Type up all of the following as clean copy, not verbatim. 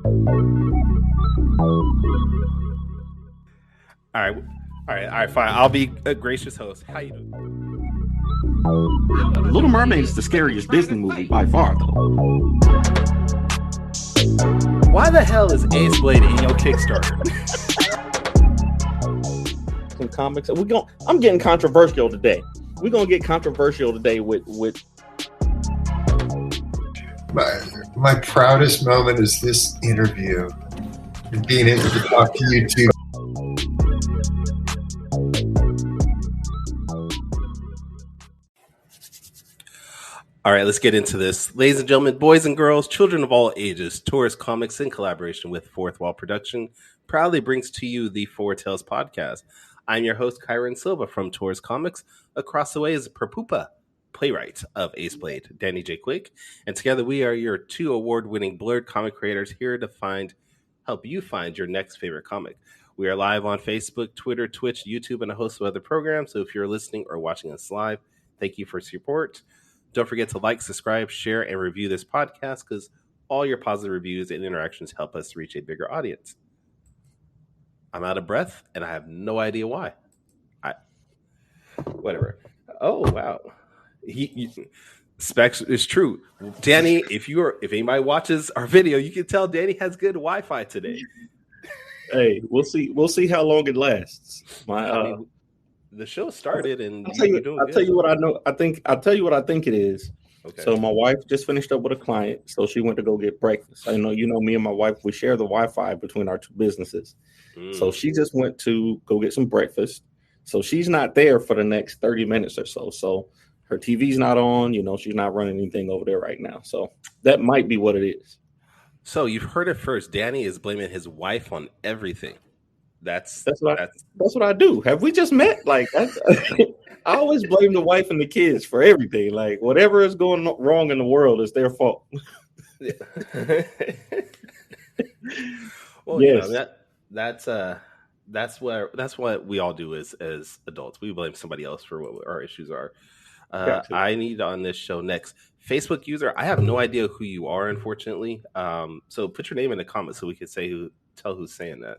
All right, fine. I'll be a gracious host. How you doing? Little Mermaid is the scariest Disney movie by far, though. Why the hell is Ace Blade in your Kickstarter? Some comics. I'm getting controversial today. We're gonna get controversial today with. My proudest moment is this interview and being able to talk to you two. All right, let's get into this. Ladies and gentlemen, boys and girls, children of all ages, Taurus Comics, in collaboration with Fourth Wall Production, proudly brings to you the Four Tales podcast. I'm your host, Kyrun Silva from Taurus Comics. Across the way is Perpupa, playwright of Ace Blade, Danny J. Quick. And together we are your two award-winning blurred comic creators here to help you find your next favorite comic. We are live on Facebook, Twitter, Twitch, YouTube, and a host of other programs. So if you're listening or watching us live, thank you for support. Don't forget to like, subscribe, share, and review this podcast because all your positive reviews and interactions help us reach a bigger audience. I'm out of breath, and I have no idea why. Whatever. Oh, wow. Specs is true. Danny, if anybody watches our video, you can tell Danny has good Wi-Fi today. Hey, we'll see. We'll see how long it lasts. The show started, and I'll tell you what I know. I'll tell you what I think it is. Okay. So my wife just finished up with a client, so she went to go get breakfast. I know me and my wife, we share the Wi-Fi between our two businesses. So she just went to go get some breakfast. So she's not there for the next 30 minutes or so. So her TV's not on. She's not running anything over there right now. So that might be what it is. So you've heard it first. Danny is blaming his wife on everything. That's what I do. Have we just met? Like, I always blame the wife and the kids for everything. Like, whatever is going wrong in the world is their fault. Well, yes. That's what we all do as adults. We blame somebody else for what our issues are. I need on this show next Facebook user. I have no idea who you are, unfortunately. So put your name in the comments so we can tell who's saying that.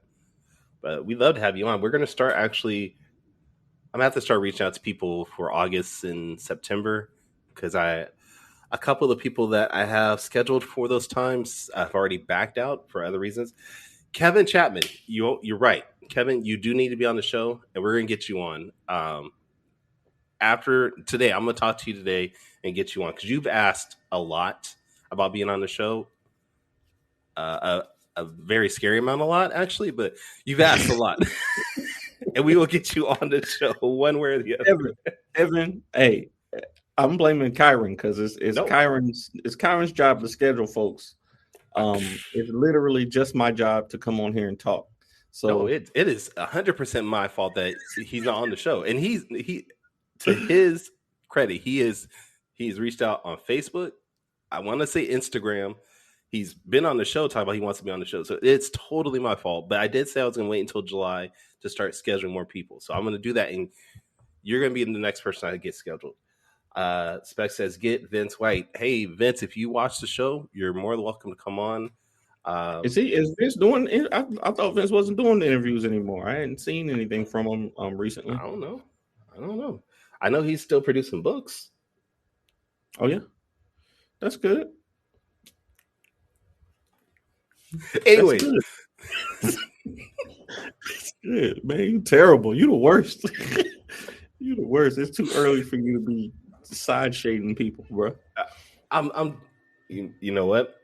But we'd love to have you on. We're going to start I'm going to have to start reaching out to people for August and September because a couple of the people that I have scheduled for those times, I've already backed out for other reasons. Kevin Chapman, you're right. Kevin, you do need to be on the show, and we're going to get you on. After today, I'm going to talk to you today and get you on because you've asked a lot about being on the show. A very scary amount, actually, but you've asked a lot, and we will get you on the show one way or the other. Evan, hey, I'm blaming Kyrun because it's Kyrun's job to schedule folks. It's literally just my job to come on here and talk. So it is 100% my fault that he's not on the show, and he to his credit, he's reached out on Facebook. I want to say Instagram. He's been on the show talking about he wants to be on the show. So it's totally my fault. But I did say I was going to wait until July to start scheduling more people. So I'm going to do that. And you're going to be the next person I get scheduled. Spec says, get Vince White. Hey, Vince, if you watch the show, you're more than welcome to come on. Is Vince doing? I thought Vince wasn't doing the interviews anymore. I hadn't seen anything from him recently. I don't know. I know he's still producing books. Oh, yeah. That's good. Anyway, that's good, man. You terrible. You the worst. You the worst. It's too early for you to be side shading people, bro. You know what?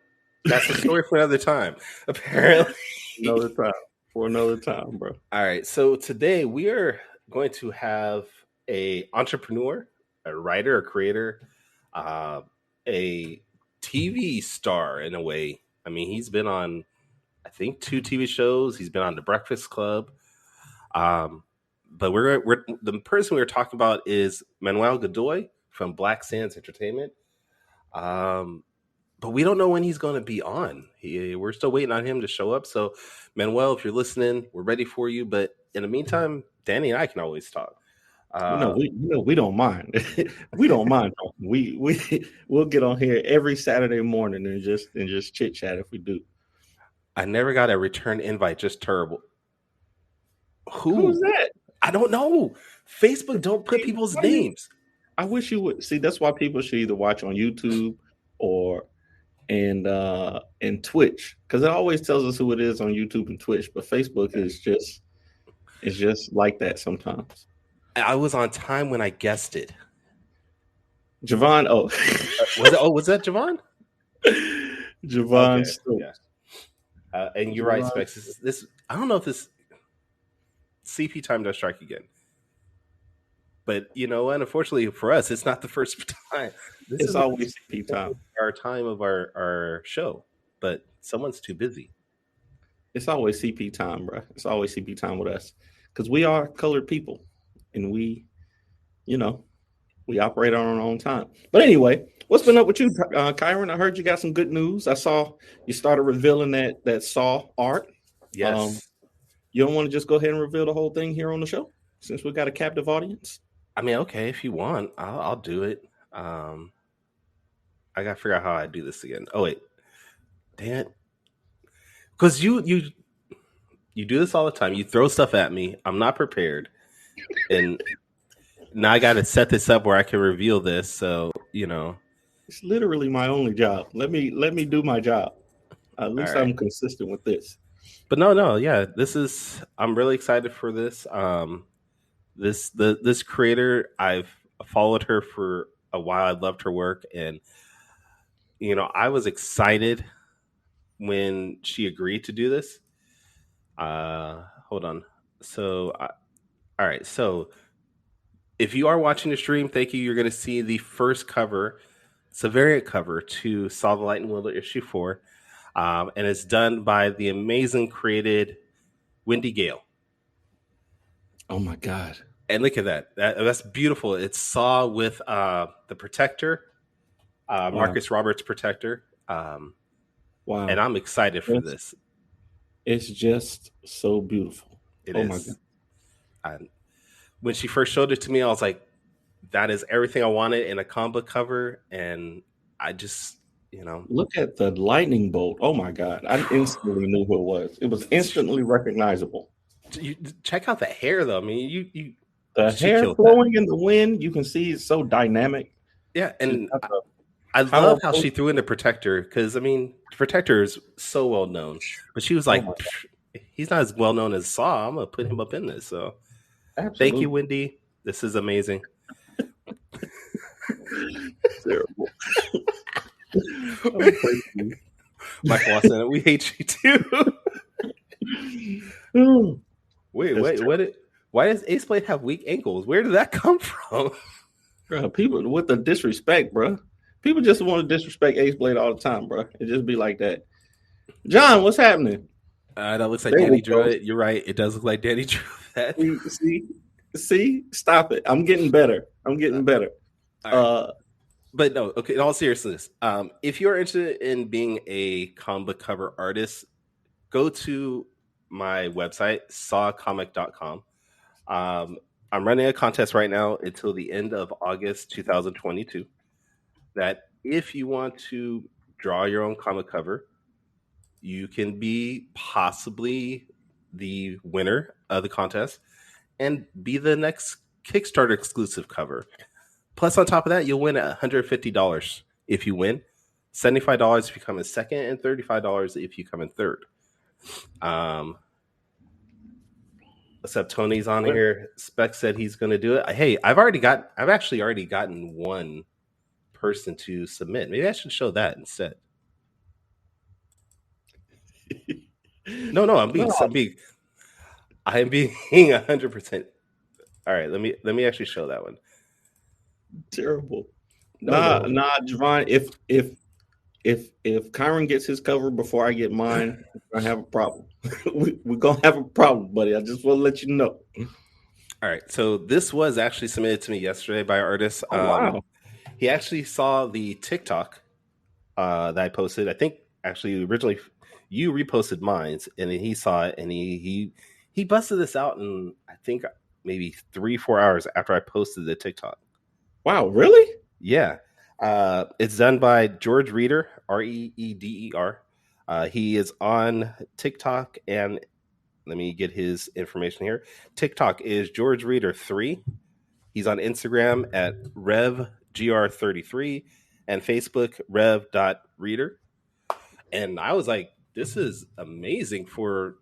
That's a story for another time. Apparently, for another time, bro. All right. So today we are going to have a entrepreneur, a writer, a creator, a TV star in a way. I mean, he's been on, I think, 2 TV shows. He's been on The Breakfast Club. But the person we're talking about is Manuel Godoy from Black Sands Entertainment. But we don't know when he's going to be on. We're still waiting on him to show up. So, Manuel, if you're listening, we're ready for you. But in the meantime, Danny and I can always talk. We don't mind. We don't mind talking. We'll get on here every Saturday morning and just chit chat if we do. I never got a return invite. Just terrible. Who's that? I don't know. Facebook don't put people's names. I wish you would. See, that's why people should either watch on YouTube or and Twitch, because it always tells us who it is on YouTube and Twitch. But Facebook is just like that sometimes. I was on time when I guessed it. Javon, was that Javon? Javon Stokes. Yeah. And you're right, Specs. This I don't know if this CP time does strike again. But you know, and unfortunately for us, it's not the first time. This is always CP time. Our time of our show, but someone's too busy. It's always CP time, bro. It's always CP time with us because we are colored people, and we operate on our own time. But anyway, what's been up with you, Kyrun? I heard you got some good news. I saw you started revealing that Saw art. Yes. You don't want to just go ahead and reveal the whole thing here on the show since we got a captive audience? I mean, okay, if you want, I'll do it. I gotta figure out how I do this again. Oh wait, damn it! Because you do this all the time. You throw stuff at me. I'm not prepared, and now I got to set this up where I can reveal this. So it's literally my only job. Let me do my job. At least right. I'm consistent with this. But no, yeah, I'm really excited for this. This creator, I've followed her for a while. I loved her work, and I was excited when she agreed to do this. Hold on. So, all right. So, if you are watching the stream, thank you. You're going to see the first cover. It's a variant cover to Saw the Lightning Wielder issue 4, and it's done by the amazing created Wendy Gale. Oh my God. And look at that. That's beautiful. It's Saw with the Protector, Marcus Roberts Protector. Wow. And I'm excited for this. It's just so beautiful. It is. My God. When she first showed it to me, I was like, that is everything I wanted in a comic book cover. And I just, Look at the lightning bolt. Oh my God. I instantly knew who it was. It was instantly recognizable. You check out the hair, though. I mean, the hair flowing in the wind, you can see it's so dynamic. Yeah, and I love how she threw in the Protector because, I mean, the Protector is so well known. But she was like, he's not as well known as Saw. I'm going to put him up in this. So Thank you, Wendy. This is amazing. Terrible. Michael Watson, we hate you too. Wait, why does Ace Blade have weak ankles? Where did that come from? Bro, people with the disrespect, bro. People just want to disrespect Ace Blade all the time, bro. It just be like that. John, what's happening? That looks like Danny drew it. You're right. It does look like Danny drew that. See? Stop it. I'm getting better. Right. But no, okay, in all seriousness, if you're interested in being a comic book cover artist, go to my website, sawcomic.com. I'm running a contest right now until the end of August 2022 that if you want to draw your own comic cover, you can be possibly the winner of the contest and be the next Kickstarter exclusive cover. Plus, on top of that, you'll win $150 if you win, $75 if you come in second, and $35 if you come in third. Except Tony's on here. Spec said he's going to do it. Hey, I've actually already gotten one person to submit. Maybe I should show that instead. No, I'm being 100%. All right, let me actually show that one. Terrible. Nah, Javon. If Kyrun gets his cover before I get mine, we're gonna have a problem. We're gonna have a problem, buddy. I just want to let you know. All right. So this was actually submitted to me yesterday by an artist. Wow. He actually saw the TikTok that I posted. I think actually originally you reposted mine, and then he saw it, and he busted this out in I think maybe 3-4 hours after I posted the TikTok. Wow, really? Yeah. It's done by George Reeder, Reeder. He is on TikTok, and let me get his information here. TikTok is George Reader 3. He's on Instagram at RevGR33 and Facebook Rev.Reader. And I was like, this is amazing for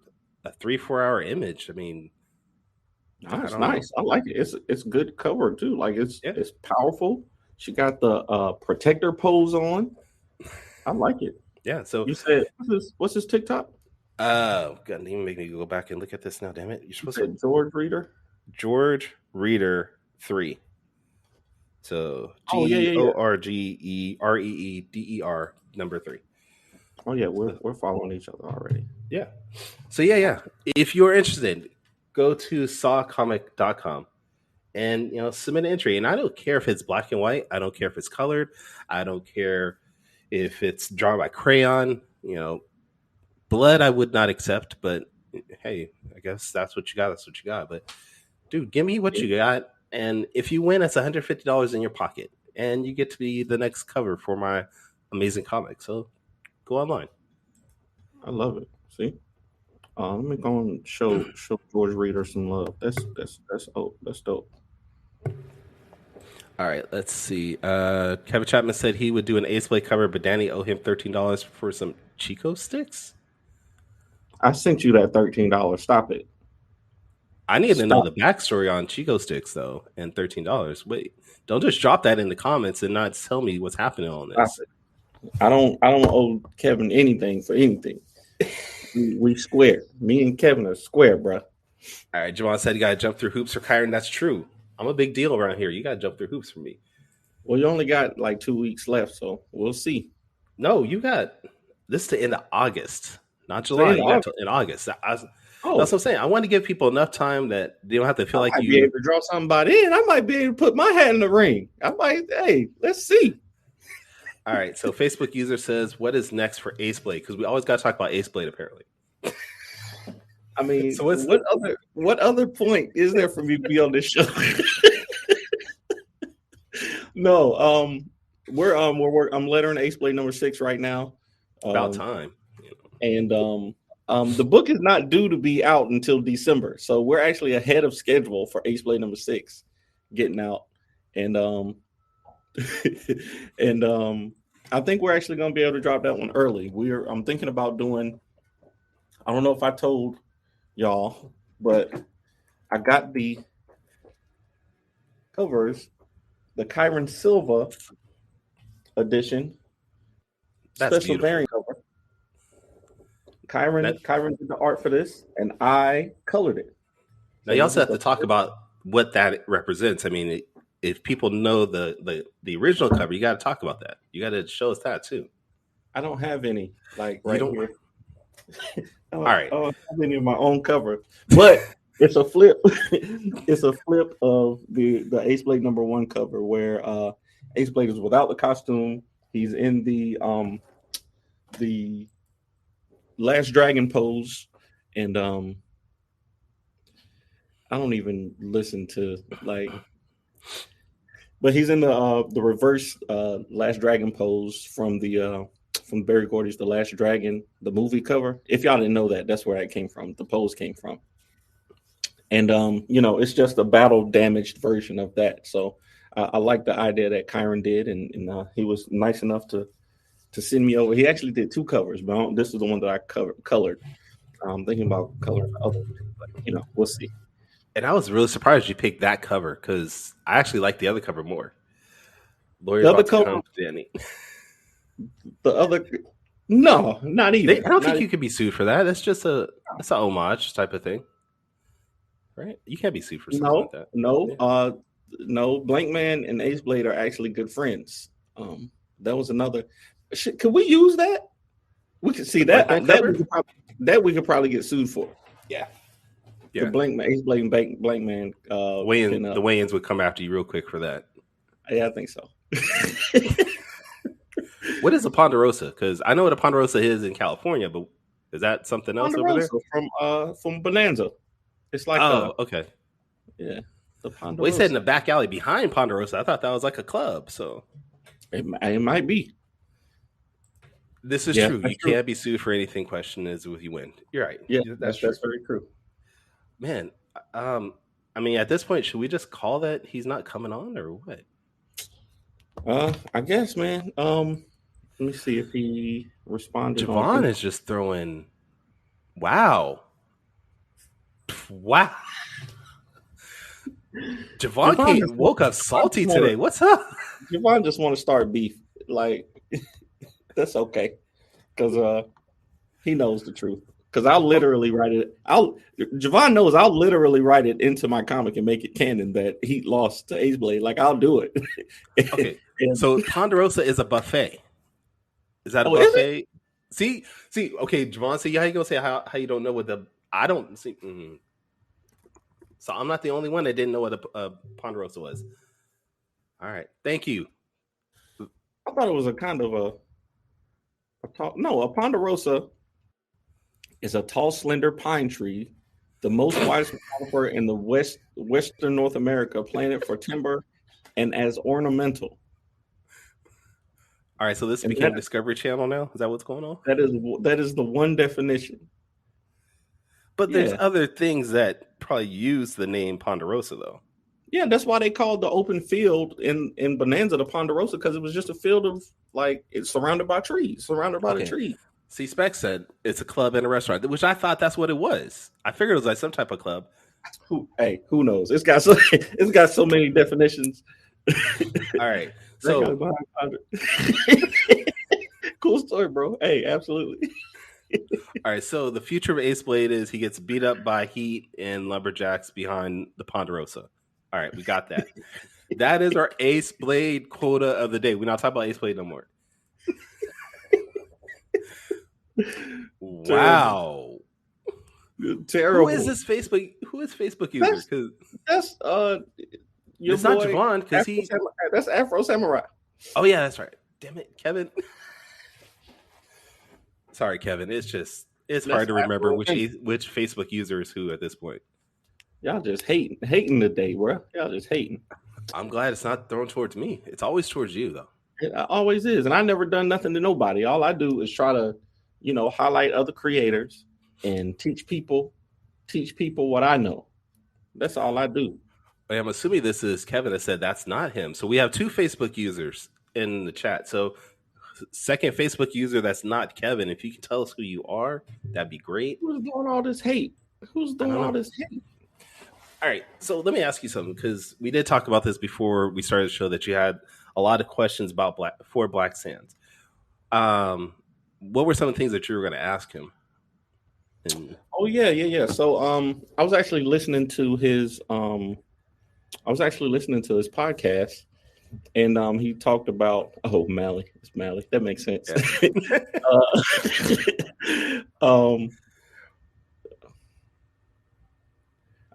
a 3-4 hour image. I mean, it's nice. I like it. It's good cover too. Like it's powerful. She got the protector pose on. I like it. Yeah. So you said what's his TikTok? God, even make me go back and look at this now. Damn it! You're supposed to George Reader. George Reader 3. So GORGEREEDER number 3. Oh yeah, we're following each other already. Yeah. So yeah. If you're interested, go to sawcomic.com and submit an entry. And I don't care if it's black and white. I don't care if it's colored. I don't care if it's drawn by crayon. Blood I would not accept, but hey, I guess that's what you got. That's what you got. But dude, give me what you got. And if you win, it's $150 in your pocket. And you get to be the next cover for my amazing comic. So go online. I love it. See? Let me go and show George Reader some love. That's dope. All right, let's see. Kevin Chapman said he would do an Ace Blade cover, but Danny owe him $13 for some Chico sticks. I sent you that $13. Stop it. I need to know the backstory on Chico sticks though, and $13. Wait, don't just drop that in the comments and not tell me what's happening on this. I don't owe Kevin anything for anything. we square. Me and Kevin are square, bro. All right, Javon said you got to jump through hoops for Kyrun. That's true. I'm a big deal around here. You got to jump through hoops for me. Well, you only got like 2 weeks left, so we'll see. No, you got this to end of August, not July. You got to in August. That's what I'm saying. I want to give people enough time that they don't have to feel like you be able to draw somebody in. I might be able to put my hat in the ring. Hey, let's see. All right. So Facebook user says, what is next for Ace Blade? Because we always got to talk about Ace Blade, apparently. I mean, so what other point is there for me to be on this show? No, I'm lettering Ace Blade number 6 right now. About time. And the book is not due to be out until December, so we're actually ahead of schedule for Ace Blade number 6 getting out. And I think we're actually going to be able to drop that one early. I'm thinking about doing. I don't know if I told y'all, but I got the covers, the Kyrun Silva edition. That's special beautiful. variant cover. Kyrun did the art for this, and I colored it. Now, you also have to talk about what that represents. I mean, if people know the original cover, you got to talk about that. You got to show us that too. I don't have any here. All right, I don't have any of my own cover, but it's a flip. It's a flip of the Ace Blade number 1 cover where Ace Blade is without the costume. He's in the Last Dragon pose, and I don't even listen to but he's in the reverse Last Dragon pose from Barry Gordy's The Last Dragon, the movie cover. If y'all didn't know that, that's where it came from. The pose came from, and it's just a battle damaged version of that. So I like the idea that Kyrun did, and he was nice enough to send me over. He actually did 2 covers, but this is the one that I colored. I'm thinking about coloring the other, but we'll see. And I was really surprised you picked that cover because I actually like the other cover more. The other cover, Danny. The other, no, not even. I don't think you could be sued for that. That's just it's an homage type of thing, right? You can't be sued for something like that. No. Blank Man and Ace Blade are actually good friends. That was another. Could we use that? We could see that. We could probably get sued for. Yeah. The Blank Man, Ace Blade, and Blank Man. The Wayans would come after you real quick for that. Yeah, I think so. What is a Ponderosa? Because I know what a Ponderosa is in California, but is that something else over there? From Bonanza. It's like okay. Yeah. The Ponderosa. Well, he said in the back alley behind Ponderosa. I thought that was like a club. So it might be. This is true. You can't be sued for anything. Question is if you win. You're right. Yeah, that's very true. Man, I mean, at this point, should we just call that he's not coming on or what? I guess, man. Let me see if he responded. Javon is just throwing. Wow. Javon woke up salty today. What's up? Javon just want to start beef. Like, that's okay. Because he knows the truth. Because I'll literally write it. Javon knows I'll literally write it into my comic and make it canon that he lost to Ace Blade. Like, I'll do it. Okay. So Ponderosa is a buffet. Is that a buffet? See. Okay, Javon. See, how you gonna say how you don't know what I don't see. Mm-hmm. So I'm not the only one that didn't know what a Ponderosa was. All right, thank you. I thought it was a kind of a Ponderosa is a tall, slender pine tree, the most widespread conifer in the western North America, planted for timber and as ornamental. All right, so this became Discovery Channel now? Is that what's going on? That is the one definition. But there's other things that probably use the name Ponderosa, though. Yeah, that's why they called the open field in Bonanza the Ponderosa, because it was just a field of, like, it's surrounded by trees, the tree. See, Spec said it's a club and a restaurant, which I thought that's what it was. I figured it was like some type of club. Who knows? It's got so many definitions. All right. So cool story, bro. Hey, absolutely. All right, so the future of Ace Blade is he gets beat up by Heat and Lumberjacks behind the Ponderosa. All right, we got that. That is our Ace Blade quota of the day. We're not talking about Ace Blade no more. Wow. Terrible. Who is this Facebook? Who is Facebook user? Because that's it's not Javon, because that's Afro Samurai. Oh yeah, that's right. Damn it, Kevin. Sorry, Kevin. It's hard to remember which Facebook user is who at this point. Y'all just hating today, bro. Y'all just hating. I'm glad it's not thrown towards me. It's always towards you, though. It always is, and I never done nothing to nobody. All I do is try to, highlight other creators and teach people what I know. That's all I do. I'm assuming this is Kevin that said that's not him. So we have two Facebook users in the chat. So second Facebook user that's not Kevin, if you can tell us who you are, that'd be great. Who's doing all this hate? All right, so let me ask you something, because we did talk about this before we started the show, that you had a lot of questions about Black Sands. What were some of the things that you were going to ask him? Oh yeah. So I was actually listening to his podcast, and he talked about Mally. It's Mally. That makes sense. Yeah.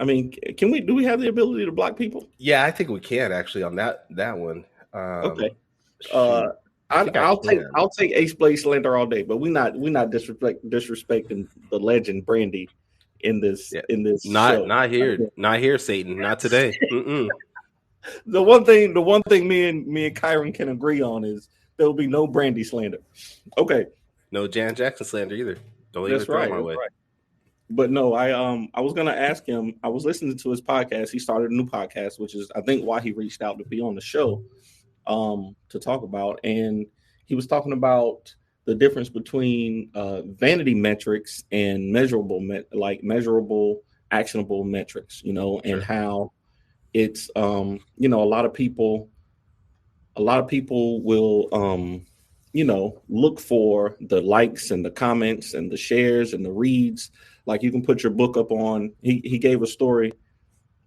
I mean, do we have the ability to block people? Yeah, I think we can actually on that one. Okay. I'll take Ace Blade slander all day, but we're not disrespecting the legend Brandy in this show. Not here, Satan. Not today. The one thing me and Kyrun can agree on is there will be no Brandy slander. Okay. No Jan Jackson slander either. Don't even throw my way. Right. But no, I was gonna ask him. I was listening to his podcast. He started a new podcast, which is I think why he reached out to be on the show, to talk about. And he was talking about the difference between vanity metrics and measurable, actionable metrics. And how it's a lot of people will look for the likes and the comments and the shares and the reads. Like you can put your book up on. He gave a story.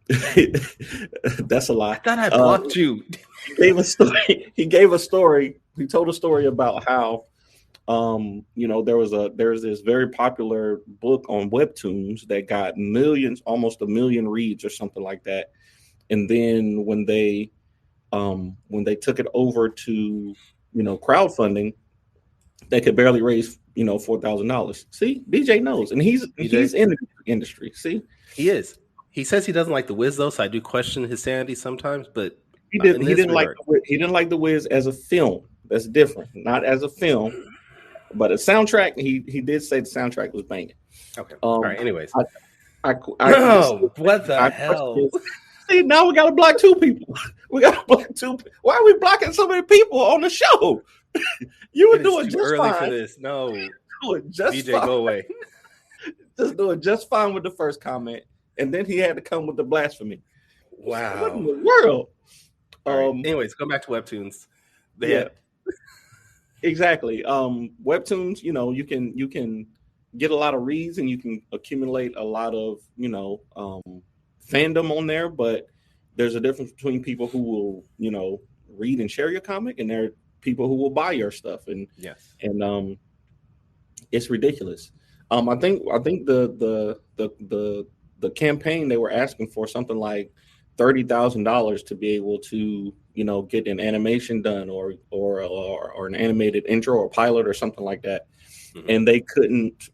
That's a lie. I thought I blocked you. He gave a story. He told a story about how there's this very popular book on Webtoons that got millions, almost 1 million reads or something like that. And then when they took it over to crowdfunding, they could barely raise $4,000. See, DJ knows, and he's in the industry. See, he is. He says he doesn't like the Wiz though, so I do question his sanity sometimes. But he didn't like the Wiz as a film. That's different. Not as a film. But a soundtrack, he did say the soundtrack was banging. Okay. All right. Anyways, what the hell? See, now we got to block 2 people. We got to block 2. Why are we blocking so many people on the show? You were doing just early fine for this. No, just DJ, fine. go away. Just doing just fine with the first comment, and then he had to come with the blasphemy. Wow. What in the world? Right. Anyways, go back to Webtoons. Exactly. Webtoons, you can get a lot of reads and you can accumulate a lot of, fandom on there, but there's a difference between people who will, read and share your comic, and there are people who will buy your stuff. And yes. And it's ridiculous. I think the campaign, they were asking for something like $30,000 to be able to, get an animation done or an animated intro or pilot or something like that. Mm-hmm. And they couldn't,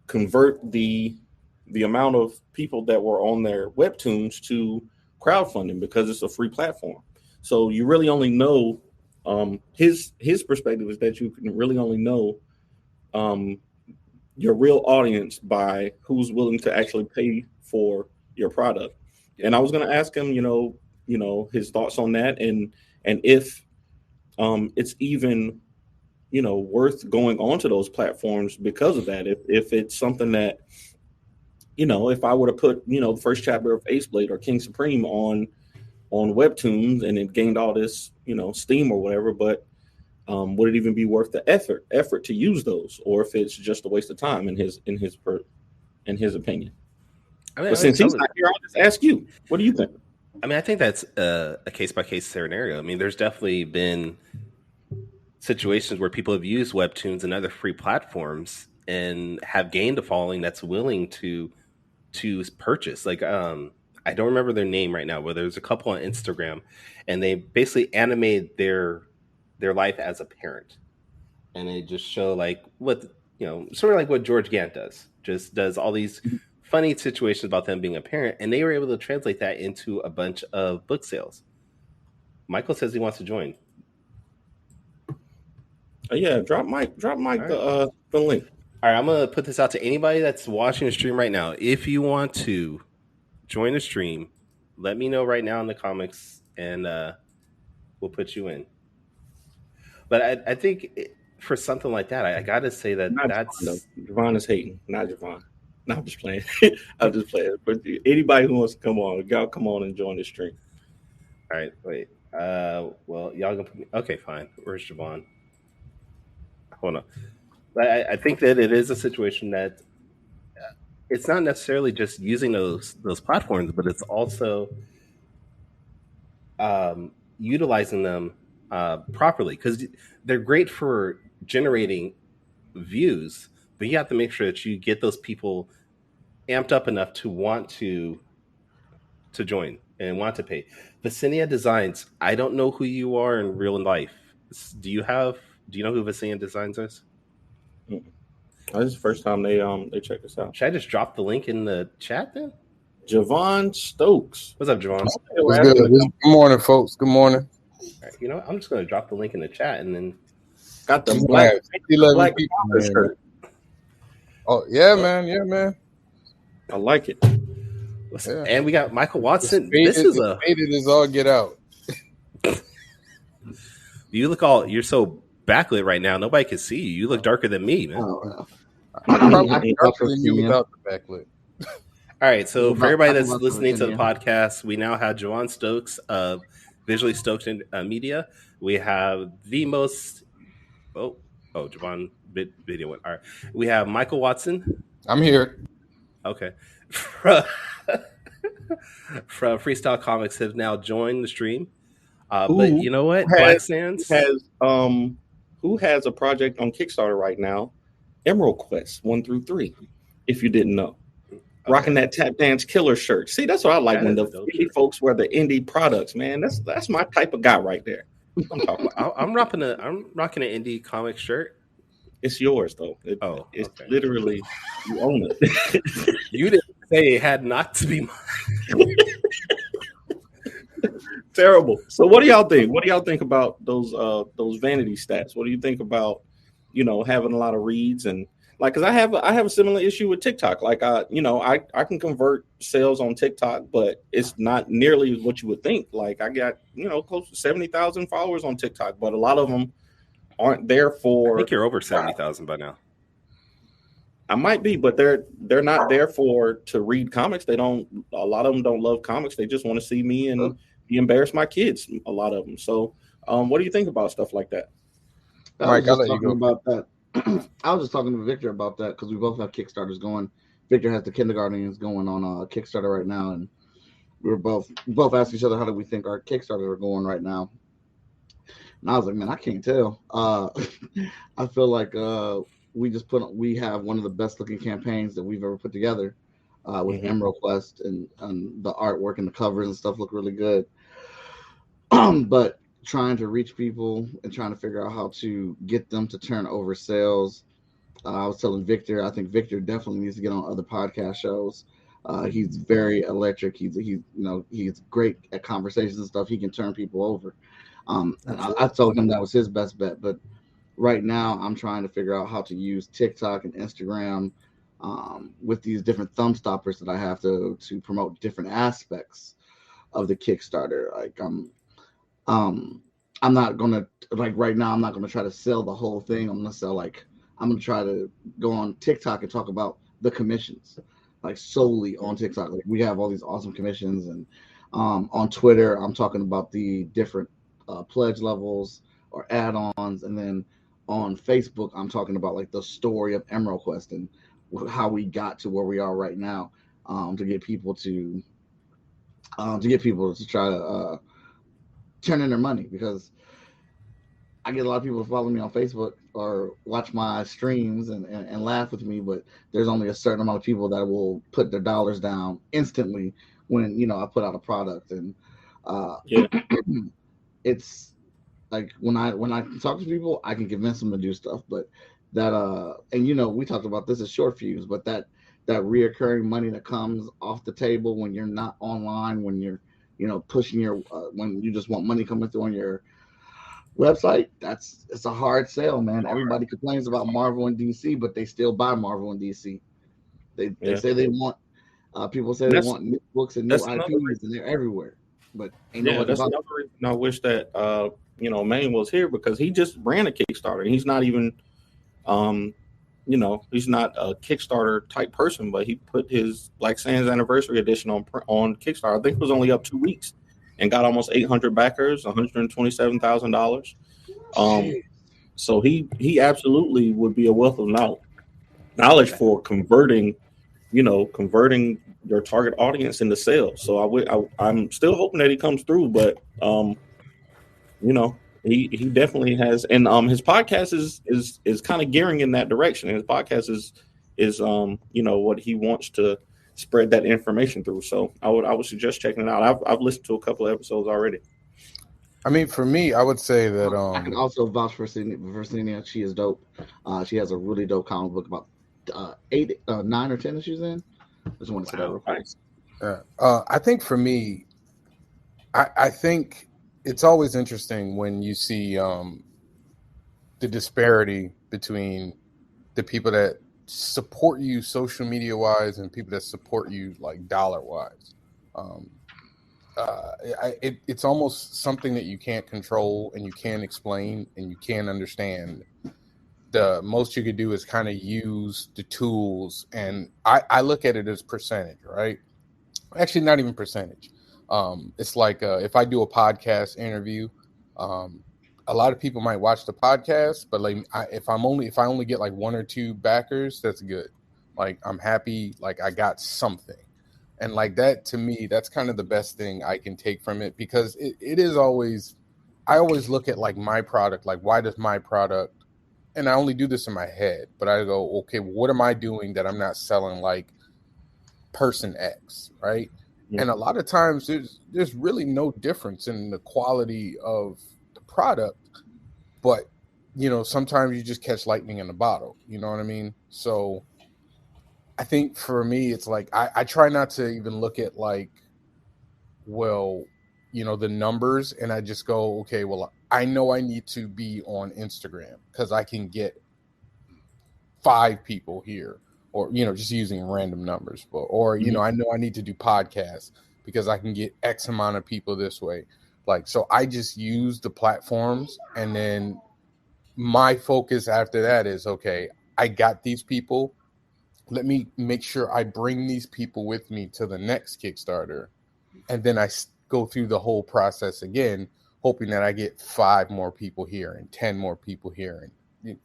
convert the amount of people that were on their Webtoons to crowdfunding because it's a free platform. So you really only know, his perspective is that you can really only know your real audience by who's willing to actually pay for your product. And I was going to ask him, his thoughts on that, and if it's even, worth going onto those platforms because of that. If it's something that, if I were to put, the first chapter of Ace Blade or King Supreme on Webtoons and it gained all this, steam or whatever, but would it even be worth the effort to use those, or if it's just a waste of time in his opinion? But since he's not here, I'll just ask you, what do you think? I think that's a case-by-case scenario. There's definitely been situations where people have used Webtoons and other free platforms and have gained a following that's willing to purchase. Like, I don't remember their name right now, but there's a couple on Instagram, and they basically animate their life as a parent, and they just show like what, sort of like what George Gant does all these funny situations about them being a parent, and they were able to translate that into a bunch of book sales. Michael says he wants to join. Yeah, drop Mike right. the link. All right, I'm gonna put this out to anybody that's watching the stream right now. If you want to join the stream, let me know right now in the comics, and we'll put you in. But I think for something like that, I got to say that's Javon is hating, not Javon. No, I'm just playing. I'm just playing. But anybody who wants to come on, y'all come on and join the stream. All right, wait. Well, y'all gonna put me. Okay, fine. Where's Javon? Hold on. But I think that it is a situation that it's not necessarily just using those platforms, but it's also utilizing them properly, because they're great for generating views, but you have to make sure that you get those people amped up enough to want to join and want to pay. Vicinea Designs, I don't know who you are in real life. Do you know who Vicinea Designs is? This is the first time they check us out. Should I just drop the link in the chat then? Javon Stokes. What's up, Javon? What's good? Good morning, folks. Good morning. All right, you know what? I'm just going to drop the link in the chat, and then got the black people shirt. Oh yeah, man. Yeah, man. I like it. Yeah. And we got Michael Watson. This is faded as all get out. You're so backlit right now. Nobody can see you. You look darker than me, man. I'm probably darker than you without the backlit. All right. So for everybody that's listening to the podcast, we now have Javon Stokes of Visually Stoked Media. We have the most. Javon video went. All right. We have Michael Watson. I'm here. Okay. From Freestyle Comics have now joined the stream. But you know what? Black Sands who has a project on Kickstarter right now? Emerald Quest 1 through 3. If you didn't know, rocking that Tap Dance Killer shirt. See, that's what I like, when the indie folks wear the indie products. Man, that's my type of guy right there. I'm talking about. I'm rocking an indie comic shirt. It's yours though. It's okay. Literally, you own it. You didn't say it had not to be mine. Terrible. So what do y'all think? What do y'all think about those vanity stats? What do you think about having a lot of reads and like, cause I have a similar issue with TikTok. Like I can convert sales on TikTok, but it's not nearly what you would think. Like I got, close to 70,000 followers on TikTok, but a lot of them aren't there for. I think you're over 70,000 by now. I might be, but they're not there to read comics. A lot of them don't love comics. They just want to see me and embarrass my kids. A lot of them. So, what do you think about stuff like that? Mike, I'll let you go. About that. I was just talking to Victor about that because we both have Kickstarters going. Victor has the kindergartens going on Kickstarter right now, and we both asked each other how do we think our Kickstarters are going right now. And I was like, man, I can't tell. I feel like we have one of the best looking campaigns that we've ever put together with Emerald Quest, and the artwork and the covers and stuff look really good. But trying to reach people and trying to figure out how to get them to turn over sales. I was telling Victor, I think Victor definitely needs to get on other podcast shows. He's very electric. He's great at conversations and stuff. He can turn people over. And I told him that was his best bet. But right now, I'm trying to figure out how to use TikTok and Instagram with these different thumb stoppers that I have to promote different aspects of the Kickstarter. Like I'm not gonna right now. I'm not gonna try to sell the whole thing. I'm gonna try to go on TikTok and talk about the commissions, like solely on TikTok. Like we have all these awesome commissions, and on Twitter, I'm talking about the different pledge levels or add-ons, and then on Facebook, I'm talking about like the story of Emerald Quest and how we got to where we are right now, to get people to try to turn in their money, because I get a lot of people to follow me on Facebook or watch my streams and laugh with me, but there's only a certain amount of people that will put their dollars down instantly when I put out a product. And it's like when I talk to people, I can convince them to do stuff, but that and we talked about this as short fuse, but that reoccurring money that comes off the table when you're not online, when you're pushing your when you just want money coming through on your website, it's a hard sell, man. Everybody complains about Marvel and DC, but they still buy Marvel and DC. They say they want people say they want new books and new IPs, and they're everywhere. But that's another reason I wish that Maine was here, because he just ran a Kickstarter and he's not even he's not a Kickstarter type person, but he put his Black Sands Anniversary Edition on Kickstarter. I think it was only up 2 weeks and got almost 800 backers, $127,000. So he absolutely would be a wealth of knowledge for converting your target audience into sales. So I'm still hoping that he comes through, but he definitely has, and his podcast is kind of gearing in that direction. His podcast is what he wants to spread that information through. So I would suggest checking it out. I've listened to a couple of episodes already. I mean, for me, I would say that I can also vouch for Senia. She is dope. She has a really dope comic book about 9 or 10 issues in. I just want to say that real quick. I think for me, I think it's always interesting when you see the disparity between the people that support you social media wise and people that support you like dollar wise. It's almost something that you can't control and you can't explain and you can't understand. The most you could do is kind of use the tools, and I look at it as percentage, right? Actually, not even percentage. It's like if I do a podcast interview, a lot of people might watch the podcast, but like if I only get like 1 or 2 backers, that's good. Like I'm happy, like I got something, and like that to me, that's kind of the best thing I can take from it, because it is always, I always look at like my product, like why does my product, and I only do this in my head, but I go, okay, what am I doing that I'm not selling like person X, right? Yeah. And a lot of times there's really no difference in the quality of the product, but sometimes you just catch lightning in a bottle, you know what I mean? So I think for me, it's like I try not to even look at like, well, the numbers, and I just go, okay, well, I know I need to be on Instagram because I can get 5 people here, or just using random numbers, or I know I need to do podcasts because I can get X amount of people this way. Like, so I just use the platforms, and then my focus after that is, okay, I got these people. Let me make sure I bring these people with me to the next Kickstarter. And then I go through the whole process again, hoping that I get 5 more people here and 10 more people here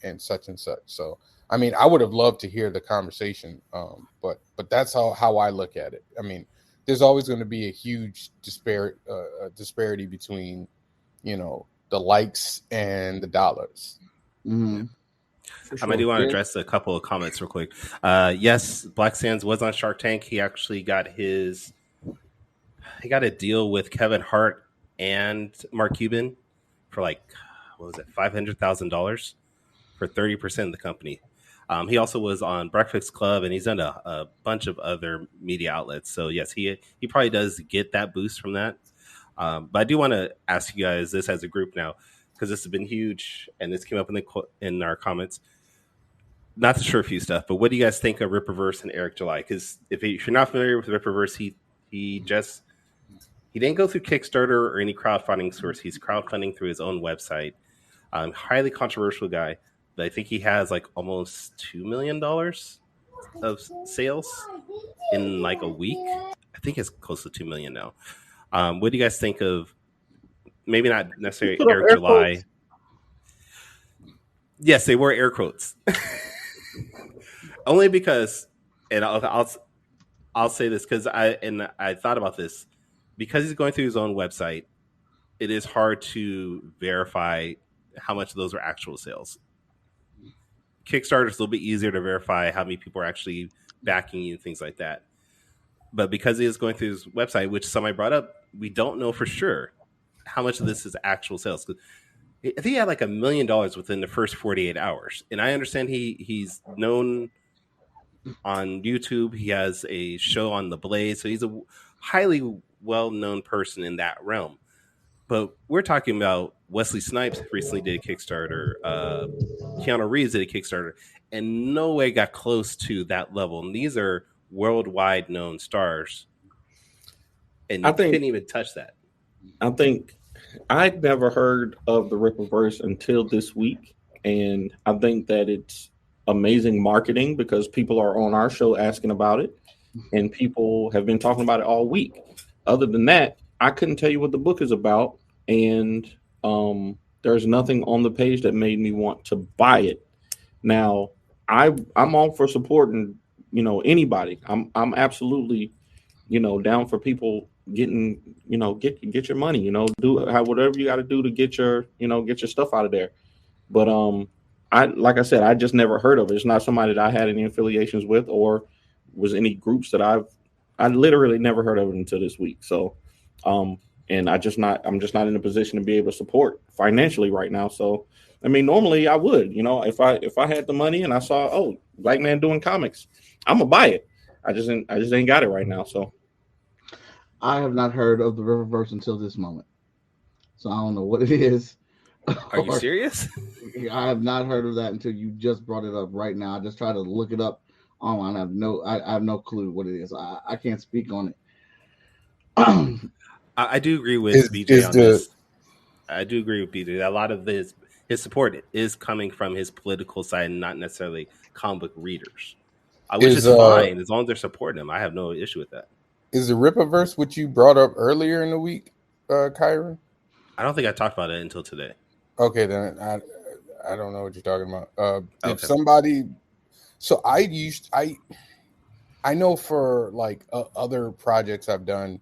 and such and such. So, I mean, I would have loved to hear the conversation, but that's how I look at it. I mean, there's always going to be a huge disparity between, the likes and the dollars. Mm-hmm. I do want to address a couple of comments real quick. Yes, Black Sands was on Shark Tank. He actually got a deal with Kevin Hart and Mark Cuban for $500,000 for 30% of the company. He also was on Breakfast Club, and he's done a bunch of other media outlets. So yes, he probably does get that boost from that. But I do want to ask you guys this as a group now, because this has been huge, and this came up in our comments. Not the Sure Few stuff, but what do you guys think of Ripperverse and Eric July? Because if you're not familiar with Ripperverse, he didn't go through Kickstarter or any crowdfunding source. He's crowdfunding through his own website. Highly controversial guy, but I think he has almost $2 million of sales in a week. I think it's close to 2 million now. What do you guys think of? Maybe not necessarily Eric July. Quotes. Yes, they were air quotes. Only because, and I'll say this because I thought about this, because he's going through his own website. It is hard to verify how much of those are actual sales. Kickstarter is a little bit easier to verify how many people are actually backing you and things like that. But because he is going through his website, which somebody brought up, we don't know for sure how much of this is actual sales. I think he had $1 million within the first 48 hours. And I understand he's known on YouTube. He has a show on The Blaze. So he's a highly well-known person in that realm. But we're talking about Wesley Snipes recently did a Kickstarter. Keanu Reeves did a Kickstarter. And no way got close to that level. And these are worldwide known stars. And you couldn't even touch that. I think I'd never heard of the Ripperverse until this week. And I think that it's amazing marketing because people are on our show asking about it. And people have been talking about it all week. Other than that, I couldn't tell you what the book is about. And there's nothing on the page that made me want to buy it. Now, I'm all for supporting, anybody. I'm absolutely, down for people getting, get your money, do whatever you got to do to get your stuff out of there. But like I said, I just never heard of it. It's not somebody that I had any affiliations with or was any groups that I literally never heard of it until this week. So, and I'm just not in a position to be able to support financially right now. So, I mean, normally I would, if I had the money and I saw, Black man doing comics, I'm gonna buy it. I just ain't got it right now. So, I have not heard of the Ripperverse until this moment, so I don't know what it is. Are you serious? I have not heard of that until you just brought it up right now. I just tried to look it up online. I have no clue what it is. I can't speak on it. I do agree with BJ on this. I do agree with BJ. A lot of his support is coming from his political side and not necessarily comic book readers. Which is fine as long as they're supporting him. I have no issue with that. Is the Ripperverse what you brought up earlier in the week, Kyrun? I don't think I talked about it until today. Okay, then I don't know what you're talking about. If somebody, so I know for other projects I've done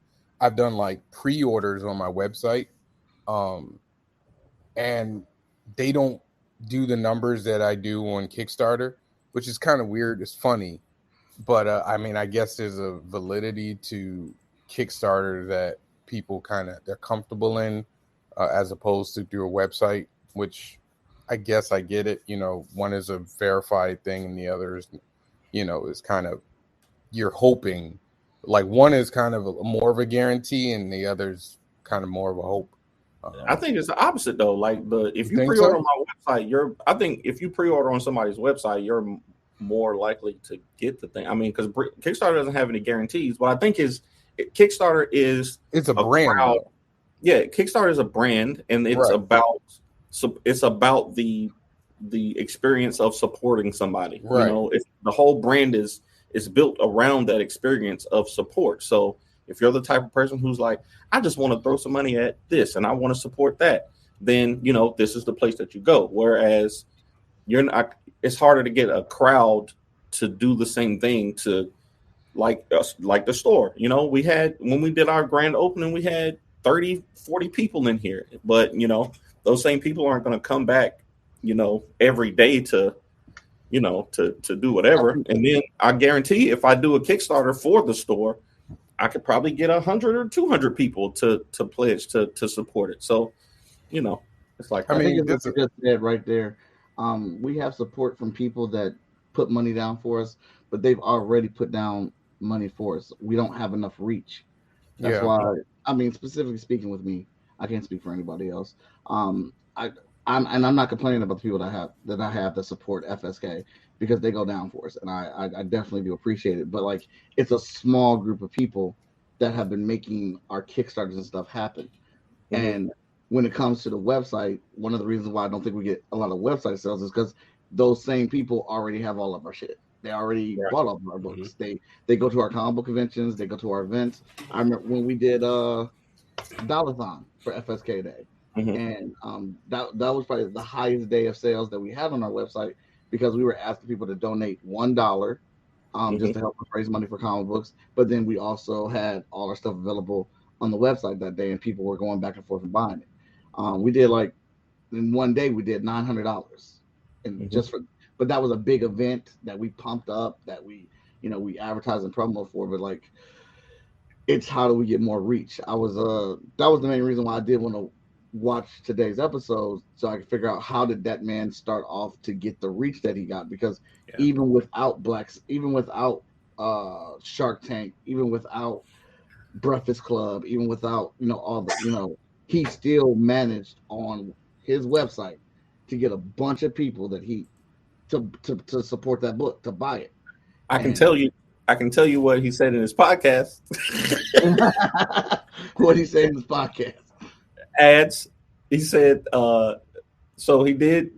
pre-orders on my website, and they don't do the numbers that I do on Kickstarter, which is kind of weird. It's funny, but I mean, I guess there's a validity to Kickstarter that people they're comfortable in, as opposed to through a website, which I guess I get it. One is a verified thing and the other is, is kind of, you're hoping, one is kind of more of a guarantee and the other's kind of more of a hope. I think it's the opposite though. If you pre-order on my website, I think if you pre-order on somebody's website, you're more likely to get the thing. I mean, because Kickstarter doesn't have any guarantees. What I think is Kickstarter is it's a brand. Yeah, Kickstarter is a brand, and it's about the experience of supporting somebody. Right. You know, the whole brand is built around that experience of support. So if you're the type of person who's like, I just want to throw some money at this and I want to support that, then, you know, this is the place that you go. Whereas it's harder to get a crowd to do the same thing to like the store. You know, when we did our grand opening, we had 30, 40 people in here, but you know, those same people aren't going to come back, you know, every day to do whatever. And then I guarantee if I do a Kickstarter for the store, I could probably get 100 or 200 people to pledge to support it. So, you know, it's like, I think it's a good said right there. We have support from people that put money down for us, but they've already put down money for us. We don't have enough reach. That's why, I mean, specifically speaking with me, I can't speak for anybody else. I'm not complaining about the people that I have that support FSK because they go down for us, and I definitely do appreciate it. But like, it's a small group of people that have been making our Kickstarters and stuff happen. Mm-hmm. And when it comes to the website, one of the reasons why I don't think we get a lot of website sales is because those same people already have all of our shit. They already bought all of our books. Mm-hmm. They go to our comic book conventions. They go to our events. I remember when we did Dollathon for FSK Day. Mm-hmm. And that was probably the highest day of sales that we had on our website because we were asking people to donate $1 just to help us raise money for comic books. But then we also had all our stuff available on the website that day, and people were going back and forth and buying it. We did in one day we did $900, and but that was a big event that we pumped up, that we advertised and promo for. But like, it's how do we get more reach? That was the main reason why I did want to watch today's episode, so I could figure out how did that man start off to get the reach that he got, because even without Shark Tank, even without Breakfast Club, even without all the he still managed on his website to get a bunch of people that to support that book, to buy it. I can tell you what he said in his podcast. What he said in his podcast. Ads. He said, so they did,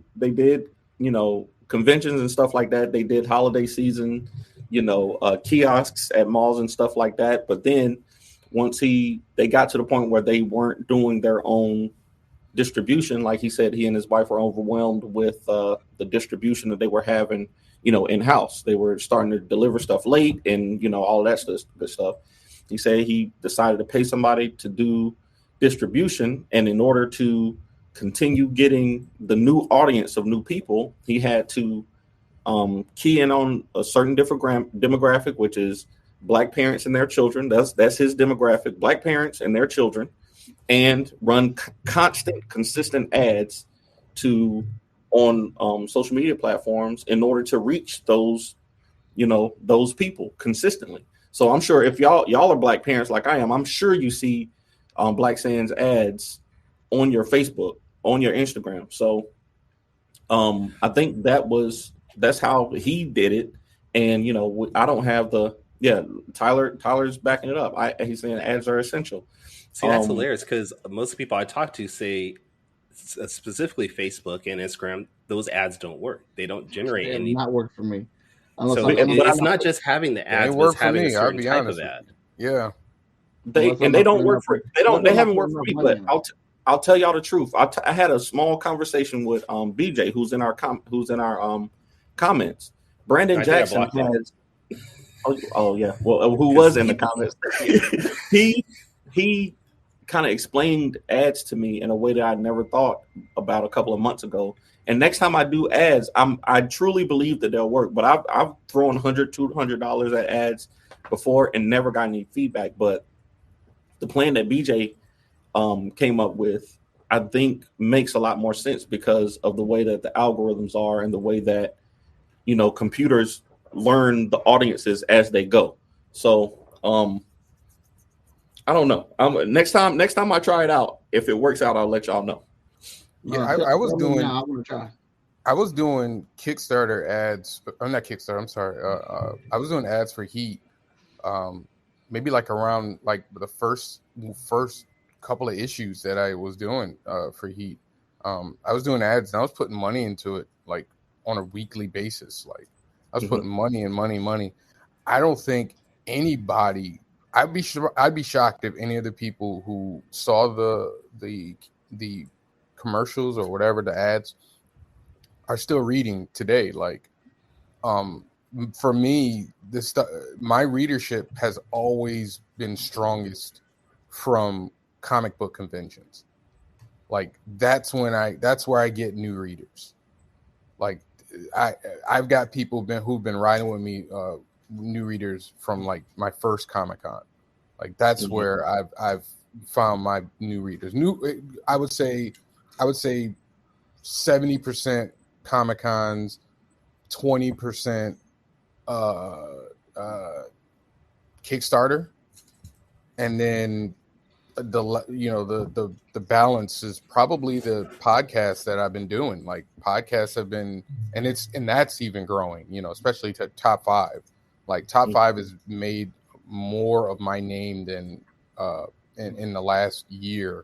conventions and stuff like that. They did holiday season, kiosks at malls and stuff like that. But then once they got to the point where they weren't doing their own distribution, like he said, he and his wife were overwhelmed with the distribution that they were having, in-house. They were starting to deliver stuff late and, all that good stuff. He said he decided to pay somebody to do distribution, and in order to continue getting the new audience of new people, he had to key in on a certain different demographic, which is Black parents and their children. That's his demographic, Black parents and their children, and run consistent ads on social media platforms in order to reach those people consistently. So I'm sure if y'all are Black parents like I am, I'm sure you see Black Sands ads on your Facebook, on your Instagram. So I think that's how he did it. And I don't have Tyler's backing it up. He's saying ads are essential. See, that's hilarious, because most people I talk to say, specifically Facebook and Instagram, those ads don't work. They don't generate any. Not work for me. So it's not just having the ads, but having a certain type of ad. Yeah. They don't work for. They haven't worked for me. But I'll tell y'all the truth. I had a small conversation with BJ, who's in our comments. Brandon Jackson has. Oh yeah. Well, who was in the comments? He kind of explained ads to me in a way that I never thought about a couple of months ago. And next time I do ads, I truly believe that they'll work. But I've thrown $100, $200 at ads before and never got any feedback. But the plan that BJ came up with, I think, makes a lot more sense because of the way that the algorithms are and the way that computers learn the audiences as they go. So I don't know. Next time I try it out, if it works out, I'll let y'all know. Yeah, I was doing. I want to try. I was doing Kickstarter ads. I'm not Kickstarter. I'm sorry. I was doing ads for Heat. Maybe like around like the first couple of issues that I was doing for Heat. I was doing ads and I was putting money into it like on a weekly basis. Like I was putting money. I don't think anybody. I'd be shocked if any of the people who saw the commercials or whatever, the ads, are still reading today. Like, for me, my readership has always been strongest from comic book conventions. Like that's where I get new readers. Like I've got people who've been riding with me, new readers from like my first Comic-Con. Like that's where I've found my new readers. I would say 70% Comic-Cons, 20% Kickstarter, and then the balance is probably the podcast that I've been doing. Like podcasts have been, and that's even growing, especially to top 5. Like top 5 has made more of my name than in the last year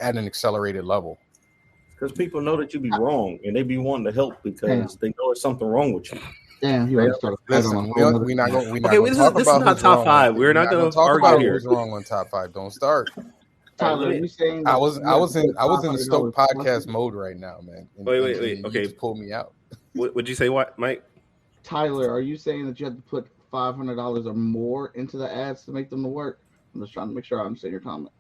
at an accelerated level. Because people know that you be wrong and they be wanting to help because they know there's something wrong with you. Damn, you already started. Listen, we're not going to talk this about is not top 5. We're not going to talk argue about here. who's wrong on top 5. Don't start. Tyler, you saying I was in the Stoke podcast mode right now, man. Wait. Okay, just pull me out. Would you say what, Mike? Tyler, are you saying that you have to put $500 or more into the ads to make them work? I'm just trying to make sure I understand your comment.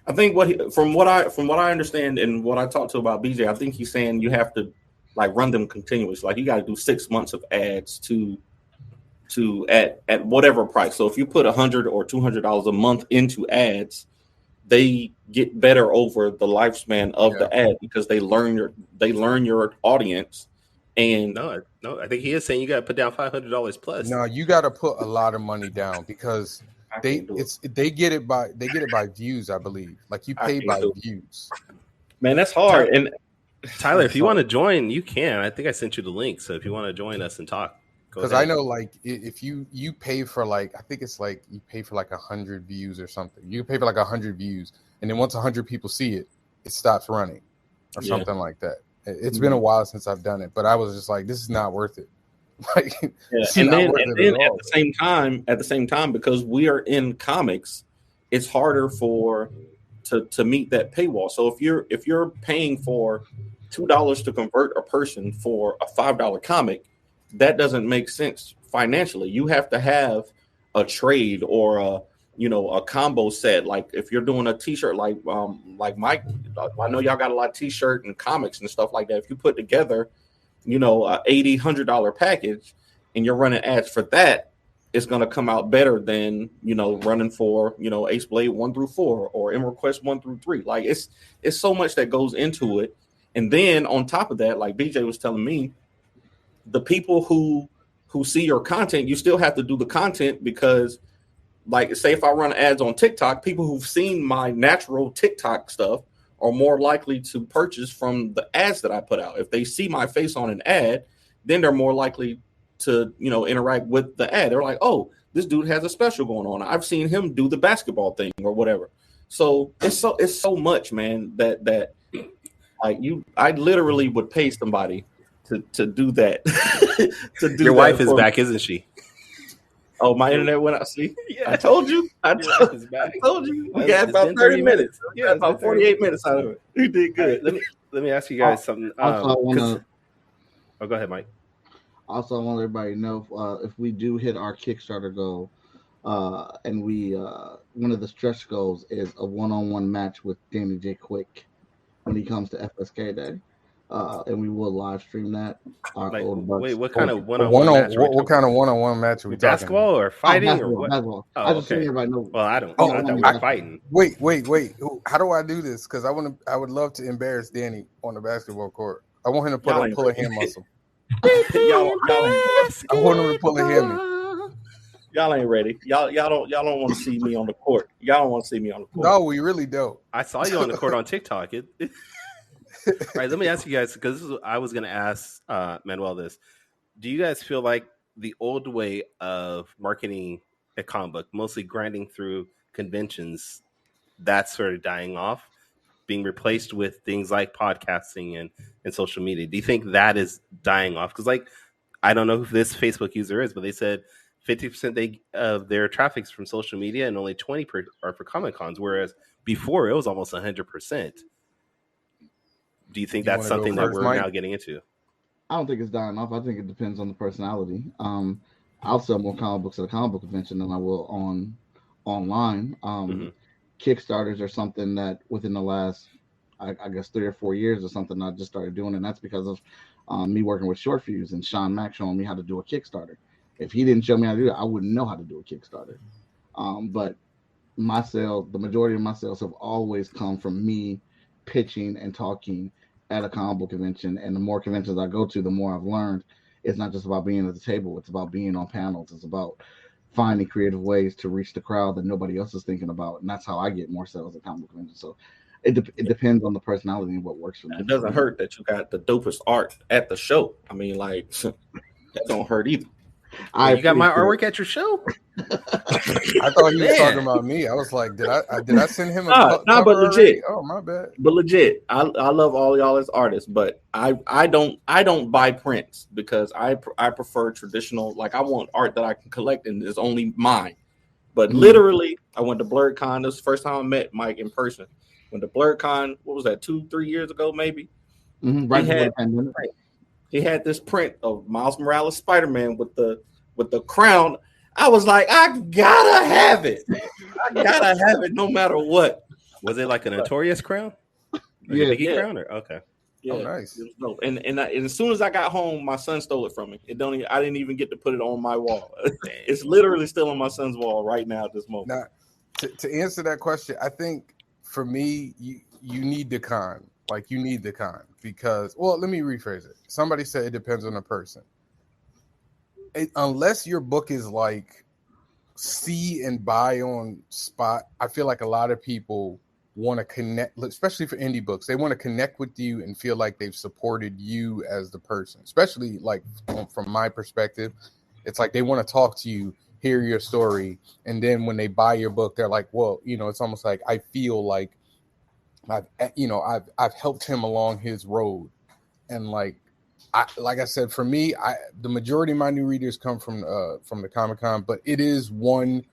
I think from what I understand and what I talked to about BJ, I think he's saying you have to like run them continuous. Like you got to do 6 months of ads to at whatever price. So if you put $100 or $200 a month into ads, they get better over the lifespan of the ad because they learn your audience. And no, I think he is saying you got to put down $500 plus. No, you got to put a lot of money down because they get it by views, I believe. Like you pay by views. Man, that's hard. And Tyler, if you want to join, you can. I think I sent you the link. So if you want to join us and talk, because I know like if you pay for like, I think it's like you pay for like 100 views or something. You pay for like 100 views, and then once 100 people see it, it stops running or something like that. It's been a while since I've done it, but I was just like, this is not worth it. Like, and then at the same time, because we are in comics, it's harder to meet that paywall. So if you're paying for $2 to convert a person for a $5 comic, that doesn't make sense financially. You have to have a trade or a combo set. Like if you're doing a t-shirt, like Mike, I know y'all got a lot of t-shirt and comics and stuff like that. If you put together, a $80-$100 package and you're running ads for that, it's going to come out better than, running for, Ace Blade 1 through 4 or EmeraQuest 1 through 3. Like it's so much that goes into it. And then on top of that, like BJ was telling me, the people who see your content, you still have to do the content because, like, say if I run ads on TikTok, people who've seen my natural TikTok stuff are more likely to purchase from the ads that I put out. If they see my face on an ad, then they're more likely to, interact with the ad. They're like, oh, this dude has a special going on. I've seen him do the basketball thing or whatever. So it's so much, man, that like I literally would pay somebody to do that. Your wife is back, isn't she? Oh, my internet went out. See, yeah. I told you. I told you. We got about 30 minutes. Yeah, about 48 minutes out of it. You did good. Right, let me ask you guys something. Go ahead, Mike. Also, I want everybody to know if we do hit our Kickstarter goal, and we one of the stretch goals is a one-on-one match with Danny J. Quick when he comes to FSK Day. And we will live stream that. Wait, what kind of one-on-one match? What kind of one-on-one match are we talking? Basketball or fighting basketball, or what? Basketball. Oh, I just okay. everybody know. Well, I don't. I thought we were fighting. Wait. How do I do this? Because I would love to embarrass Danny on the basketball court. I want him to pull a hand muscle. I want him to pull a hammy. Y'all ain't ready. Y'all don't want to see me on the court. Y'all don't want to see me on the court. No, we really don't. I saw you on the court on TikTok. right, let me ask you guys, because I was going to ask Manuel this. Do you guys feel like the old way of marketing a comic book, mostly grinding through conventions, that's sort of dying off, being replaced with things like podcasting and social media? Do you think that is dying off? Because, like, I don't know who this Facebook user is, but they said 50% of their traffic's from social media and only 20% are for Comic Cons, whereas before it was almost 100%. Do you think that's something that we're now getting into? I don't think it's dying off. I think it depends on the personality. I'll sell more comic books at a comic book convention than I will online. Kickstarters are something that within the last, I guess, 3 or 4 years or something, I just started doing, and that's because of me working with Short Fuse and Sean Mack showing me how to do a Kickstarter. If he didn't show me how to do it, I wouldn't know how to do a Kickstarter. But my sales, the majority of my sales have always come from me pitching and talking at a comic book convention. And the more conventions I go to, the more I've learned it's not just about being at the table. It's about being on panels. It's about finding creative ways to reach the crowd that nobody else is thinking about. And that's how I get more sales at comic book conventions. So it depends on the personality and what works for me. It doesn't hurt that you got the dopest art at the show. I mean, like, that don't hurt either. You got my artwork at your show? I thought you were talking about me. I was like, did I send him a but legit. Already? Oh, my bad. But legit, I love all y'all as artists, but I don't buy prints because I prefer traditional. Like, I want art that I can collect and is only mine. But literally, I went to BlurredCon. This was the first time I met Mike in person. Went to BlurredCon. What was that? 2-3 years ago, maybe. Right before the pandemic. He had this print of Miles Morales Spider-Man with the crown. I was like, I gotta have it. I gotta have it no matter what. Was it like a Notorious crown? Like a crown? Or? Okay. Yeah, oh, nice. And as soon as I got home, my son stole it from me. I didn't even get to put it on my wall. It's literally still on my son's wall right now at this moment. Now, to answer that question, I think for me, you need the con. Like, you need the con because, well, let me rephrase it. Somebody said it depends on the person. Unless your book is like see and buy on spot, I feel like a lot of people want to connect, especially for indie books. They want to connect with you and feel like they've supported you as the person, especially like from my perspective. It's like they want to talk to you, hear your story. And then when they buy your book, they're like, well, it's almost like I feel like I've helped him along his road. And like I said, for me, the majority of my new readers come from the Comic-Con, but it is to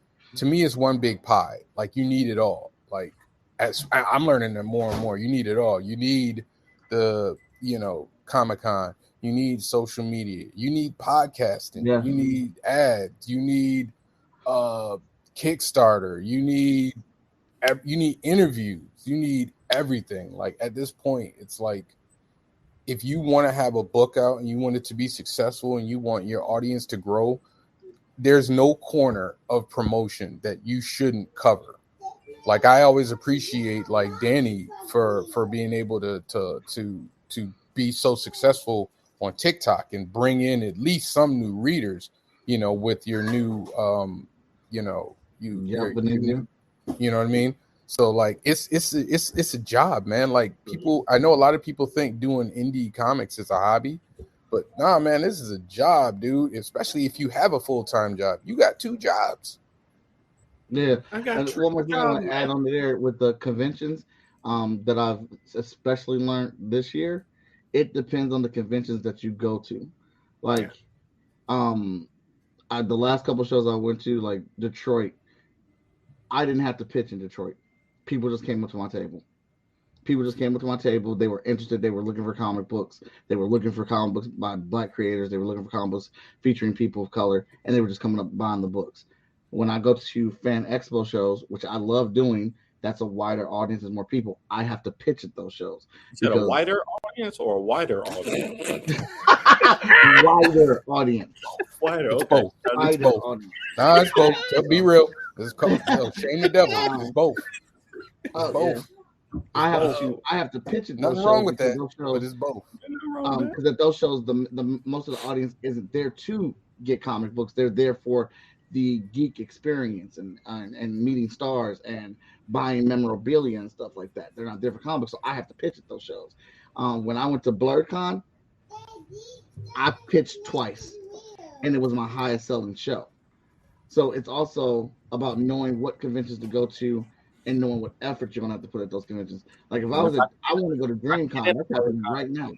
me, it's one big pie. Like, you need it all. Like, as I'm learning that more and more, you need it all. You need the, Comic-Con, you need social media, you need podcasting, you need ads, you need Kickstarter, you need interviews, you need everything. Like, at this point, it's like, if you want to have a book out and you want it to be successful and you want your audience to grow, there's no corner of promotion that you shouldn't cover. Like, I always appreciate like Danny for being able to be so successful on TikTok and bring in at least some new readers, with your new, you know what I mean? So like it's a job, man. Like, people, I know a lot of people think doing indie comics is a hobby, but nah, man, this is a job, dude. Especially if you have a full-time job. You got 2 jobs. Yeah. And one more thing I want to add on there with the conventions that I've especially learned this year. It depends on the conventions that you go to. Like, the last couple shows I went to, like Detroit, I didn't have to pitch in Detroit. People just came up to my table. They were interested. They were looking for comic books. They were looking for comic books by Black creators. They were looking for comic books featuring people of color, and they were just coming up buying the books. When I go to fan expo shows, which I love doing, that's a wider audience. There's more people. I have to pitch at those shows. Is it a wider audience or a wider audience? Wider audience. Wider. It's okay. both. It's both. Audience. Nah, it's both. So be real. It's called shame the devil. It's both. Both. Yeah. I have to pitch it. Nothing wrong with that, but it's both. Because at those shows, the most of the audience isn't there to get comic books. They're there for the geek experience and meeting stars and buying memorabilia and stuff like that. They're not there for comic books, so I have to pitch at those shows. When I went to BlurredCon, I pitched twice, and it was my highest selling show. So it's also about knowing what conventions to go to and knowing what effort you're gonna have to put at those conventions. Like if I want to go to DreamCon, that's happening right now.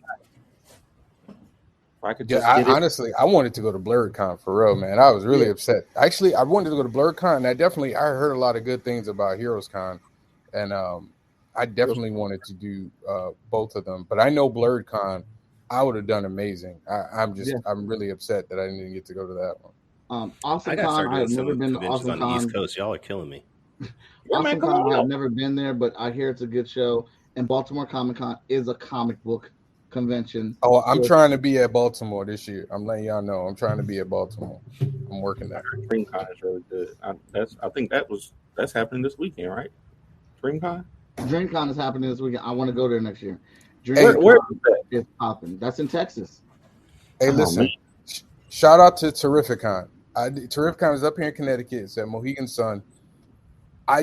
Honestly, I wanted to go to BlurredCon for real, man. I was really upset. Actually, I wanted to go to BlurredCon. I heard a lot of good things about HeroesCon, and I definitely wanted to do both of them. But I know BlurredCon, I would have done amazing. I'm really upset that I didn't get to go to that one. AwesomeCon, I have never been to AwesomeCon. On the East Coast, y'all are killing me. AwesomeCon, I have never been there, but I hear it's a good show. And Baltimore Comic Con is a comic book convention. Oh, I'm trying to be at Baltimore this year. I'm letting y'all know I'm trying to be at Baltimore. I'm working that. DreamCon is really good. I think that's happening this weekend, right? DreamCon is happening this weekend. I want to go there next year. Where is popping? That's in Texas. Hey, listen. Shout out to Terrificon. Terrificon is up here in Connecticut. It's at Mohegan Sun. I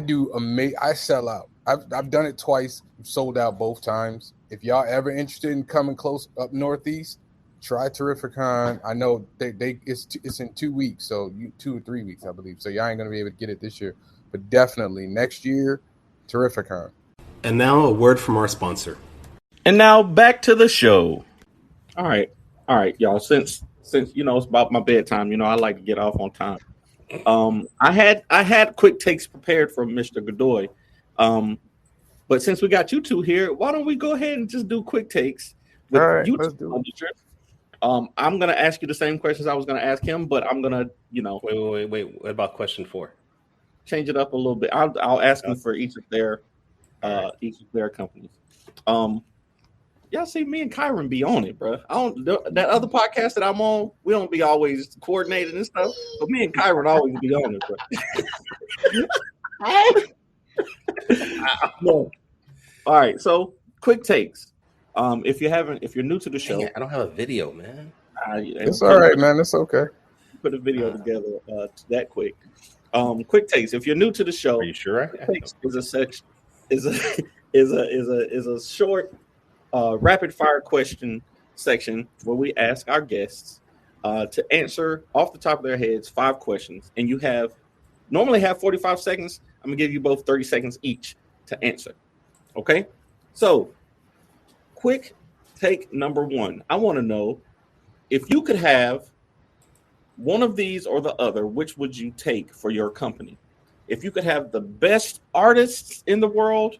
sell out. I've done it twice. Sold out both times. If y'all ever interested in coming close up northeast, try Terrificon. I know it's in 2 weeks, so 2 or 3 weeks, I believe. So y'all ain't gonna be able to get it this year, but definitely next year, Terrificon. And now a word from our sponsor. And now back to the show. All right, y'all. Since it's about my bedtime, I like to get off on time. I had quick takes prepared from Mr. Godoy. But since we got you two here, why don't we go ahead and just do quick takes with you two? I'm gonna ask you the same questions I was gonna ask him, but I'm gonna, Wait. What about question 4? Change it up a little bit. I'll ask them for each of their companies. Y'all see me and Kyrun be on it, bro. That other podcast that I'm on, we don't be always coordinated and stuff, but me and Kyrun always be on it, bro. All right, so quick takes. If you're new to the show, I don't have a video, man. It's all right, man. It's okay. Put a video together that quick. Quick takes. If you're new to the show, are you sure? Takes is a short rapid fire question section where we ask our guests to answer off the top of their heads 5 questions, and you normally have 45 seconds. I'm gonna give you both 30 seconds each to answer. Okay, so quick take number 1. I want to know if you could have one of these or the other, which would you take for your company? If you could have the best artists in the world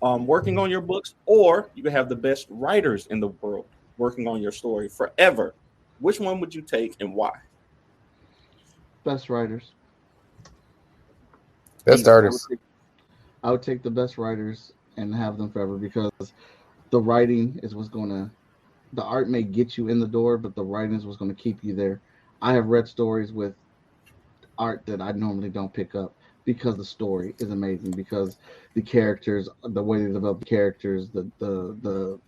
working on your books, or you could have the best writers in the world working on your story forever, which one would you take and why? Best writers. Best artists. I would take the best writers and have them forever, because the writing is what's the art may get you in the door, but the writing is what's going to keep you there. I have read stories with art that I normally don't pick up because the story is amazing, because the characters, the way they develop the characters, the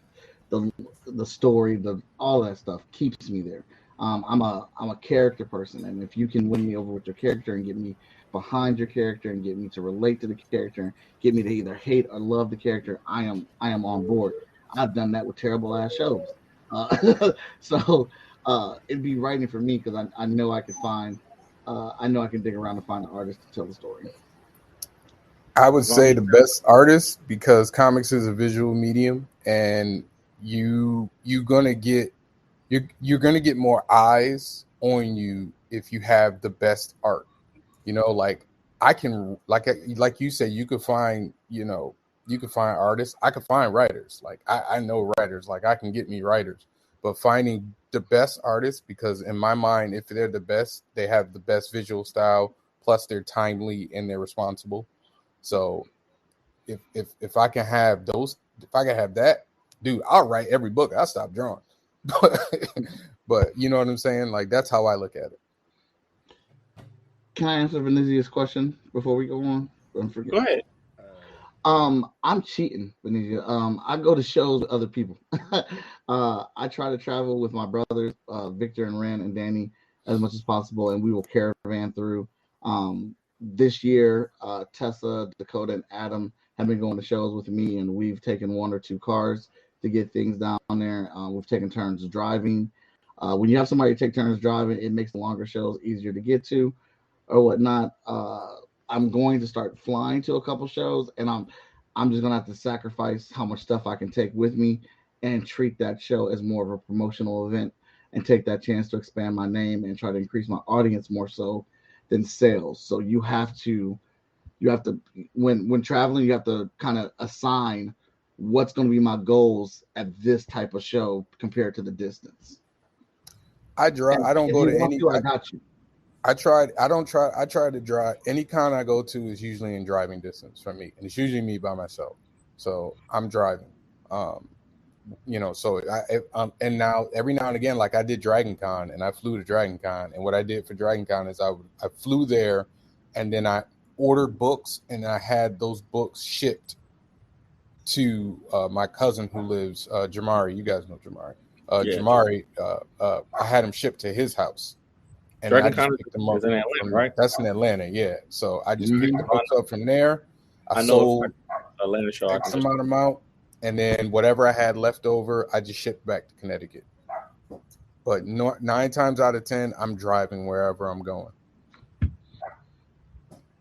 story, all that stuff keeps me there. I'm a character person, and if you can win me over with your character and get me behind your character and get me to relate to the character and get me to either hate or love the character, I am on board. I've done that with terrible ass shows. So it'd be writing for me, because I know I can find I know I can dig around and find an artist to tell the story. I would say the best artist, because comics is a visual medium, and you're gonna get more eyes on you if you have the best art. Like I can, like you said, you could find artists. I could find writers. Like I know writers. Like I can get me writers. But finding the best artists, because in my mind, if they're the best, they have the best visual style. Plus, they're timely and they're responsible. So, if I can have that, dude, I'll write every book. I'll stop drawing. But you know what I'm saying? Like that's how I look at it. Can I answer Venezia's question before we go on? Go ahead. I'm cheating, Benizia. I go to shows with other people. I try to travel with my brothers, Victor and Ren and Danny, as much as possible, and we will caravan through. This year, Tessa, Dakota, and Adam have been going to shows with me, and we've taken 1 or 2 cars to get things down there. We've taken turns driving. When you have somebody take turns driving, it makes the longer shows easier to get to or whatnot. I'm going to start flying to a couple shows, and I'm just gonna have to sacrifice how much stuff I can take with me and treat that show as more of a promotional event and take that chance to expand my name and try to increase my audience more so than sales. So you have to when traveling, you have to kind of assign what's going to be my goals at this type of show compared to the distance. I drive. I don't go to any. I got you. I try to drive. Any con I go to is usually in driving distance from me, and it's usually me by myself. So I'm driving. So and now every now and again, like I did Dragon Con, and I flew to Dragon Con, and what I did for Dragon Con is I flew there, and then I ordered books, and I had those books shipped to my cousin who lives Jamari. You guys know Jamari. Jamari. I had him shipped to his house. And Dragon I just Con picked them up is in Atlanta, right? That's in Atlanta, yeah. So I just picked the books up from there. I know sold Atlanta show. X amount of amount, and then whatever I had left over, I just shipped back to Connecticut. But 9 times out of 10, I'm driving wherever I'm going.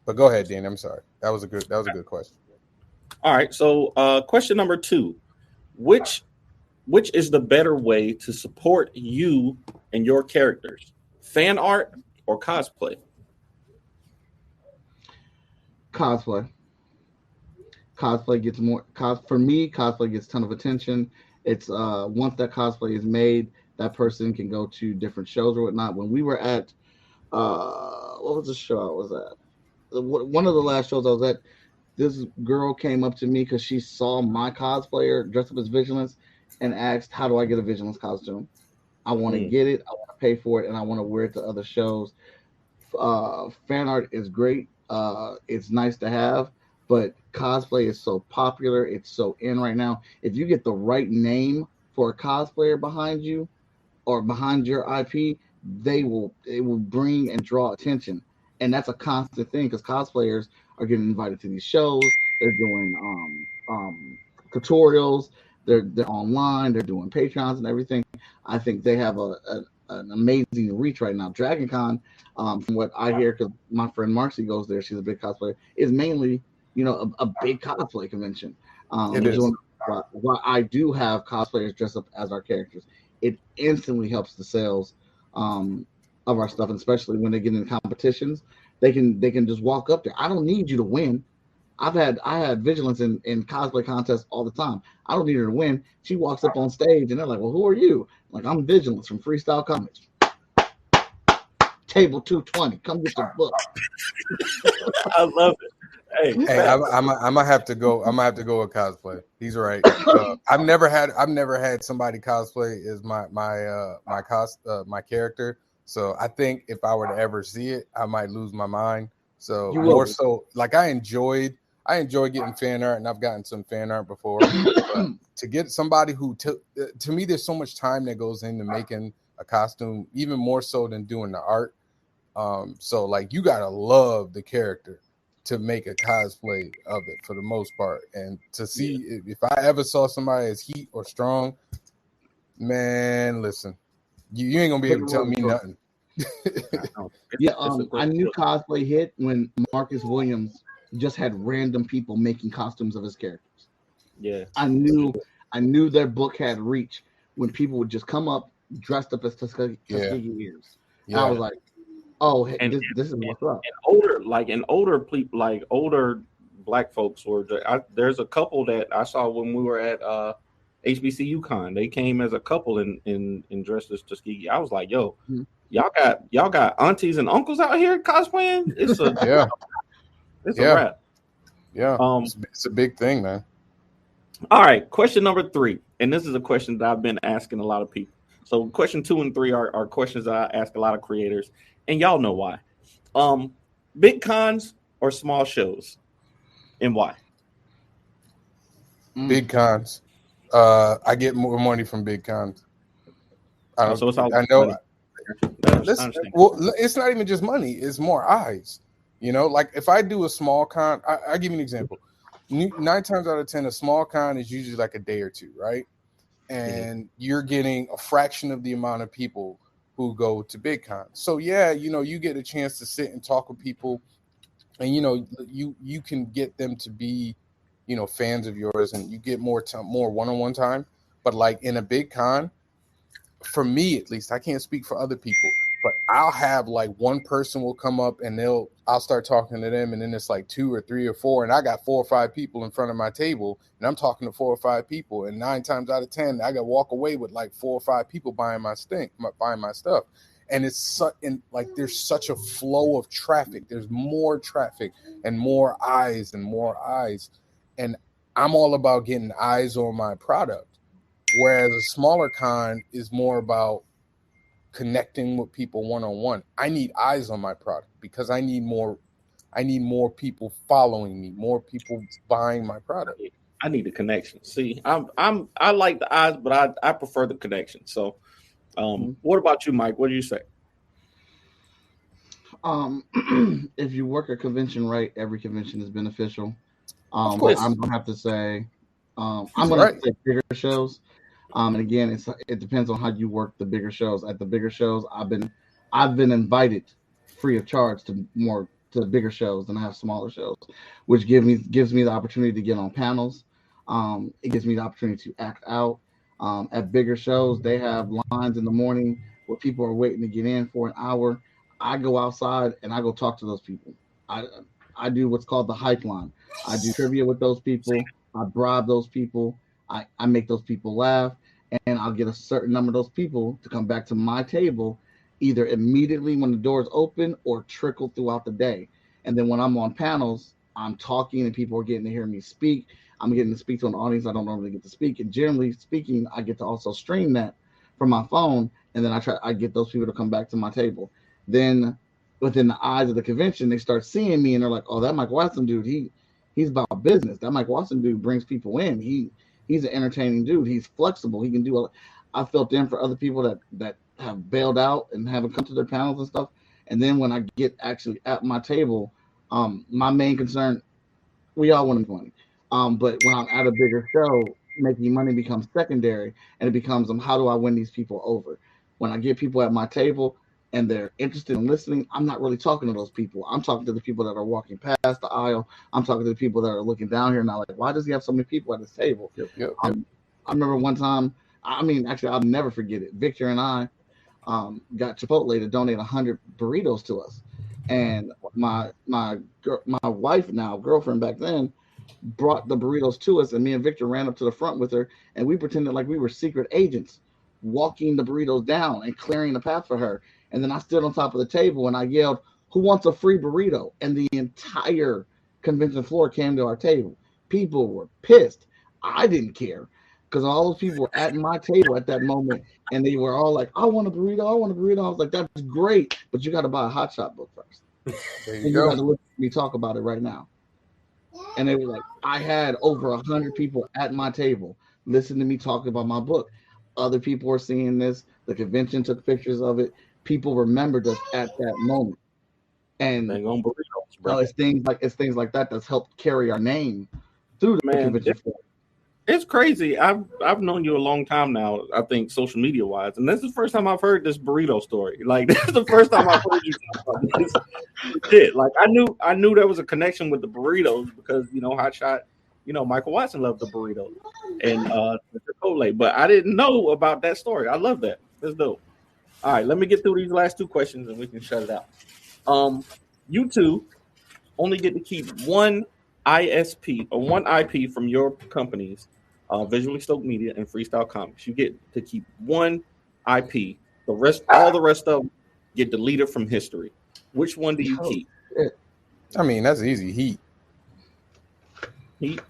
But go ahead, Dean. I'm sorry. That was a good question. All right. So question number 2. Which is the better way to support you and your characters? Fan art or cosplay? Cosplay. Cosplay gets more. For me, cosplay gets a ton of attention. It's once that cosplay is made, that person can go to different shows or whatnot. When we were at, what was the show I was at? One of the last shows I was at, this girl came up to me because she saw my cosplayer dressed up as Vigilance and asked, "How do I get a Vigilance costume? I want to get it. I want to pay for it, and I want to wear it to other shows." Fan art is great. It's nice to have, but cosplay is so popular. It's so in right now. If you get the right name for a cosplayer behind you or behind your IP, it will bring and draw attention. And that's a constant thing because cosplayers are getting invited to these shows. They're doing tutorials. They're online. They're doing Patreons and everything. I think they have an amazing reach right now. Dragon Con, from what I hear, because my friend Marcy goes there, she's a big cosplayer, is mainly, a big cosplay convention. It is. While I do have cosplayers dress up as our characters, it instantly helps the sales of our stuff, and especially when they get in competitions, they can just walk up there. I don't need you to win. I had Vigilance in cosplay contests all the time. I don't need her to win. She walks up on stage and they're like, "Well, who are you?" I'm like, "I'm Vigilance from Freestyle Comics. Table 220. Come get your book." I love it. Hey, I'm gonna have to go. I'm gonna have to go with cosplay. He's right. I've never had somebody cosplay as my character. So I think if I were to ever see it, I might lose my mind. So more so, like I enjoy getting fan art, and I've gotten some fan art before. But to get somebody who to me, there's so much time that goes into making a costume, even more so than doing the art. So like you gotta love the character to make a cosplay of it for the most part. And to see if I ever saw somebody as Heat or Strong, man, listen, you ain't gonna be able to tell me nothing. I knew cosplay hit when Marcus Williams just had random people making costumes of his characters. Yeah, I knew their book had reach when people would just come up dressed up as Tuskegee ears. Yeah. I was like, "Oh, hey, this is what's up." And older black folks were. There's a couple that I saw when we were at HBCU Con. They came as a couple in dressed as Tuskegee. I was like, "Yo, y'all got aunties and uncles out here cosplaying." It's a it's a wrap. Yeah, it's a big thing, man. All right, question number 3, and this is a question that I've been asking a lot of people. So question 2 and 3 are questions that I ask a lot of creators, and y'all know why. Big cons or small shows, and why? Big cons. I get more money from big cons. I know. It's not even just money. It's more eyes. Like if I do a small con, I give you an example. 9 times out of 10, a small con is usually like a day or two, right? and you're getting a fraction of the amount of people who go to big cons. So yeah, you get a chance to sit and talk with people, and you can get them to be fans of yours, and you get more one-on-one time. But like in a big con, for me at least, I can't speak for other people, but I'll have like one person will come up and I'll start talking to them, and then it's like 2 or 3 or 4, and I got 4 or 5 people in front of my table, and I'm talking to 4 or 5 people, and 9 times out of 10 I got to walk away with like 4 or 5 people buying my stuff. And there's such a flow of traffic. There's more traffic and more eyes, and I'm all about getting eyes on my product. Whereas a smaller con is more about connecting with people one-on-one. I need eyes on my product because I need more people following me, more people buying my product. I need the connection. See, I like the eyes, but I prefer the connection. So what about you, Mike? What do you say? If you work a convention right, every convention is beneficial. Of course. I'm gonna have to say say bigger shows. And again, it depends on how you work the bigger shows. At the bigger shows, I've been invited free of charge to bigger shows than I have smaller shows, which gives me the opportunity to get on panels. It gives me the opportunity to act out. At bigger shows, they have lines in the morning where people are waiting to get in for an hour. I go outside and I go talk to those people. I do what's called the hype line. I do trivia with those people. I bribe those people. I make those people laugh, and I'll get a certain number of those people to come back to my table either immediately when the doors open or trickle throughout the day. And then when I'm on panels, I'm talking and people are getting to hear me speak. I'm getting to speak to an audience I don't normally get to speak. And generally speaking, I get to also stream that from my phone, and then I get those people to come back to my table. Then within the eyes of the convention, they start seeing me and they're like, oh, that Mike Watson dude, he's about business. That Mike Watson dude brings people in. He's an entertaining dude. He's flexible. He can do I felt in for other people that have bailed out and haven't come to their panels and stuff. And then when I get actually at my table, my main concern, we all want to make money. But when I'm at a bigger show, making money becomes secondary, and it becomes how do I win these people over? When I get people at my table and they're interested in listening, I'm not really talking to those people. I'm talking to the people that are walking past the aisle. I'm talking to the people that are looking down here now, like, why does he have so many people at his table? Yep. I remember one time, actually, I'll never forget it. Victor and I got Chipotle to donate 100 burritos to us. And my wife now, girlfriend back then, brought the burritos to us, and me and Victor ran up to the front with her, and we pretended like we were secret agents, walking the burritos down and clearing the path for her. And then I stood on top of the table and I yelled, who wants a free burrito? And the entire convention floor came to our table. People were pissed. I didn't care because all those people were at my table at that moment, and they were all like, I want a burrito. I want a burrito. I was like, that's great, but you got to buy a Hot Shot book first. There you got to listen to me talk about it right now. And they were like, I had over 100 people at my table listen to me talk about my book. Other people were seeing this. The convention took pictures of it. People remembered us at that moment. And it's things like that that's helped carry our name through the convention. It's crazy. I've known you a long time now, I think, social media wise, and this is the first time I've heard this burrito story. Like, this is the first time I've heard you talk about this shit. Like, I knew there was a connection with the burritos because Hot Shot, Michael Watson loved the burrito and the Chipotle, but I didn't know about that story. I love that. That's dope. All right, let me get through these last 2 questions and we can shut it out. You two only get to keep one ISP or one IP from your companies, Visually Stoked Media and Freestyle Comics. You get to keep one IP. All the rest of them get deleted from history. Which one do you keep? I mean, that's easy. Heat.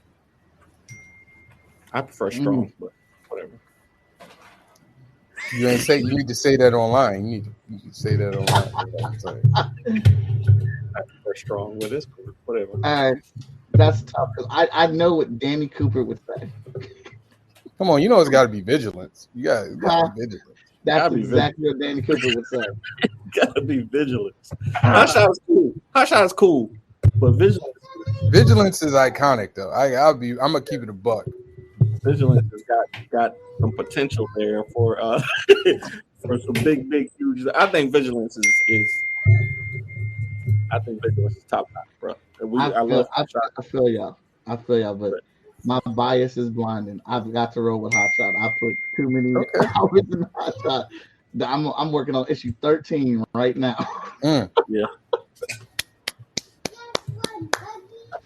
I prefer Strong, but whatever. You need to say that online. You need to say that online. I prefer Strong with this, whatever. That's tough because I know what Danny Cooper would say. Come on, it's got to be vigilance. You got to be vigilant. That's exactly what Danny Cooper would say. Gotta be vigilance. Hot Shot is cool, but vigilance is iconic though. I'm gonna keep it a buck. Vigilance has got some potential there for for some big, huge. I think Vigilance is top notch, bro. I love Hot Shot. I feel y'all, but my bias is blinding. I've got to roll with Hot Shot. I put too many hours in Hot Shot. I'm working on issue 13 right now. Yeah.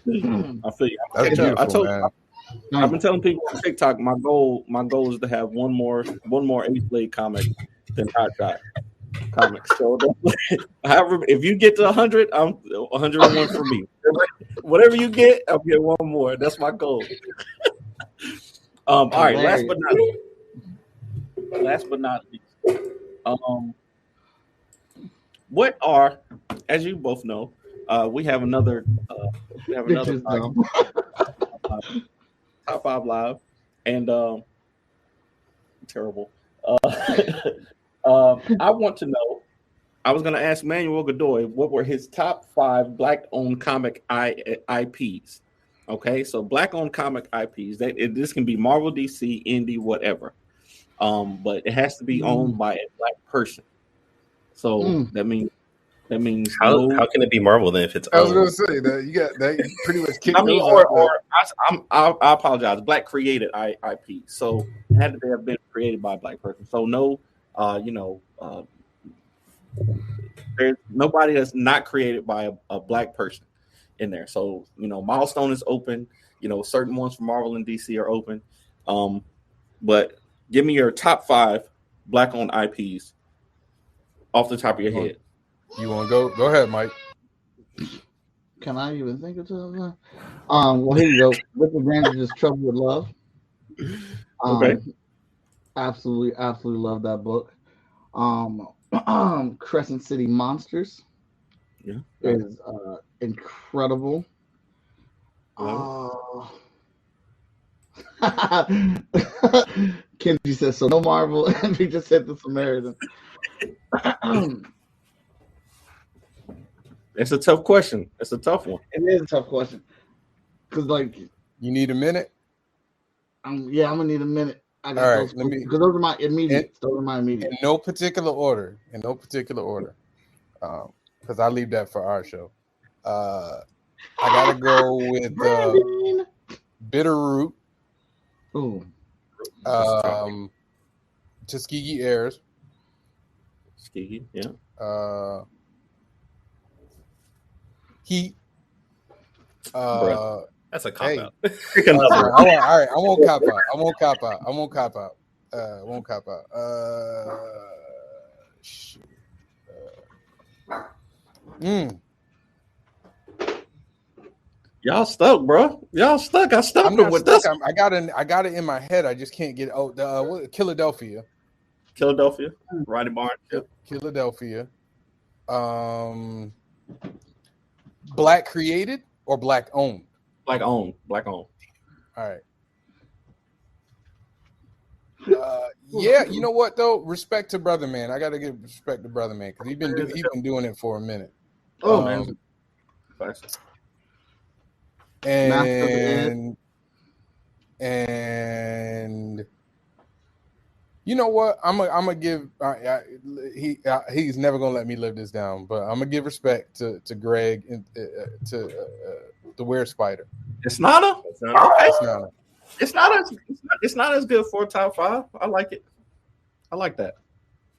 I feel you. That's beautiful, man. I've been telling people on TikTok my goal is to have one more Ace Blade comic than Hot Shot comics. So however, if you get to 100, I'm 101 for me. Whatever you get, I'll get one more. That's my goal. All right. Last but not least, what are, as you both know, we have another Top 5 Live, and terrible. I want to know. I was going to ask Manuel Godoy what were his top 5 Black-owned comic IPs. Okay, so Black-owned comic IPs. This can be Marvel, DC, Indie, whatever. But it has to be owned by a Black person. So that means how can it be Marvel then if it's owned? I was going to say that you got that pretty much kicked. I apologize. Black created IP, so it had to have been created by a Black person. So no, there's nobody that's not created by a Black person in there. So Milestone is open. Certain ones from Marvel and DC are open. But give me your top 5 Black-owned IPs off the top of your head. You want to go? Go ahead, Mike. Can I even think of something? Well, here you go. With Advantages, Trouble with Love. Okay. Absolutely love that book. Crescent City Monsters. Yeah. Is incredible. Kenji says so. No Marvel, and we just said the Samaritan. It's a tough question. It's a tough one. It is a tough question because, you need a minute. I'm gonna need a minute. I got those because those are my immediate. In no particular order. Because I leave that for our show. I gotta go with Bitterroot. Ooh. Tuskegee Airs. Tuskegee, yeah. Heat. That's a cop out. All right. I won't cop out. Shoot. Y'all stuck, bro. Y'all stuck. I stuck with this. I got it in my head. I just can't get it. Philadelphia. Roddy Barnes. Yep. Philadelphia. Black created or Black owned? Black owned. All right. Yeah, you know what though? Respect to Brother Man. I gotta give respect to Brother Man because he's been doing it for a minute. Oh man. And you know what? I'm gonna give. He's never gonna let me live this down, but I'm gonna give respect to Greg and to the Weird Spider. It's not as good for a top 5. I like it. I like that.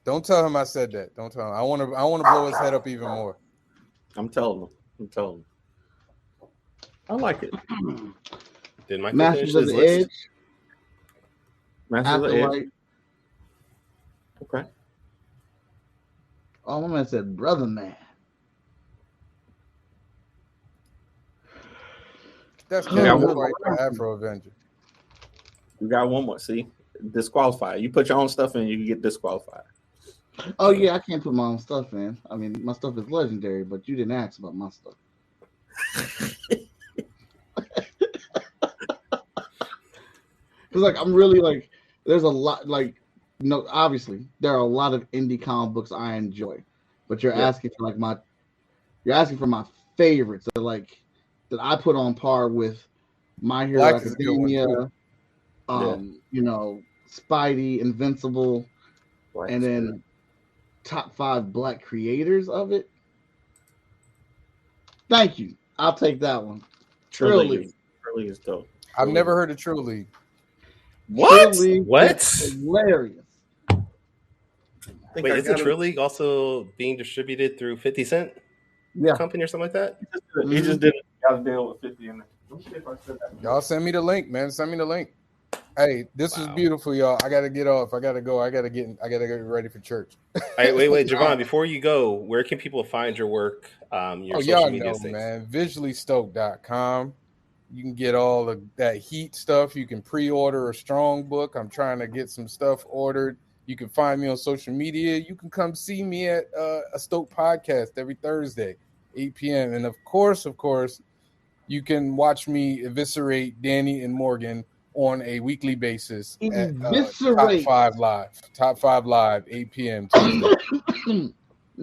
Don't tell him I said that. Don't tell him. I want to blow his head up even more. I'm telling him. I like it. Did Michael Masters of the Edge? Masters of the Edge. Okay. Oh, my man said Brother Man. That's right. Afro Avenger. You got one more. See, disqualified. You put your own stuff in, you can get disqualified. Oh yeah, I can't put my own stuff in. I mean, my stuff is legendary, but you didn't ask about my stuff. Because I'm really there's a lot obviously there are a lot of indie comic books I enjoy, but you're asking for my favorites that I put on par with My Hero Academia, Spidey, Invincible, and then top 5 black creators of it. Thank you. I'll take that one. Truly is dope. I've never heard of True League. What? What? Hilarious. Wait, isn't True League also being distributed through 50 Cent company or something like that? He just did a deal with 50 in it. Y'all send me the link, man. Send me the link. Hey, this was beautiful, y'all. I gotta get off. I gotta go. I gotta get ready for church. Wait, Javon. Before you go, where can people find your work? Your social media things? Man. VisuallyStoked.com. You can get all of that heat stuff. You can pre-order a strong book. I'm trying to get some stuff ordered. You can find me on social media. You can come see me at a Stoke podcast every Thursday, 8 p.m. And of course, you can watch me eviscerate Danny and Morgan on a weekly basis at Top 5 Live, 8 p.m. Tuesday.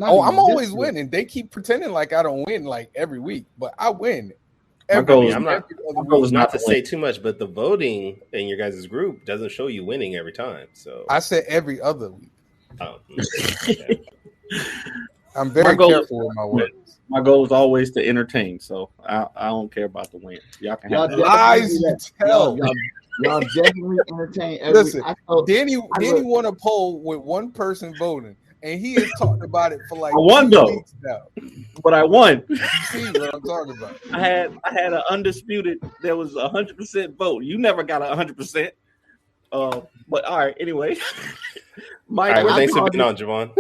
I'm always winning. They keep pretending like I don't win like every week, but I win. I'm not to say too much, but the voting in your guys' group doesn't show you winning every time. So I said every other week. Oh, okay. I'm very careful with my words. My goal is always to entertain, so I don't care about the win. Y'all can have lies you tell. Y'all definitely entertain. Listen, Danny won a poll with one person voting, and he has talked about it for like 2 weeks now. But I won. You see what I'm talking about? I had an undisputed. There was 100% vote. You never got 100%. But all right. Anyway, Mike, all right, thanks for being on, Javon.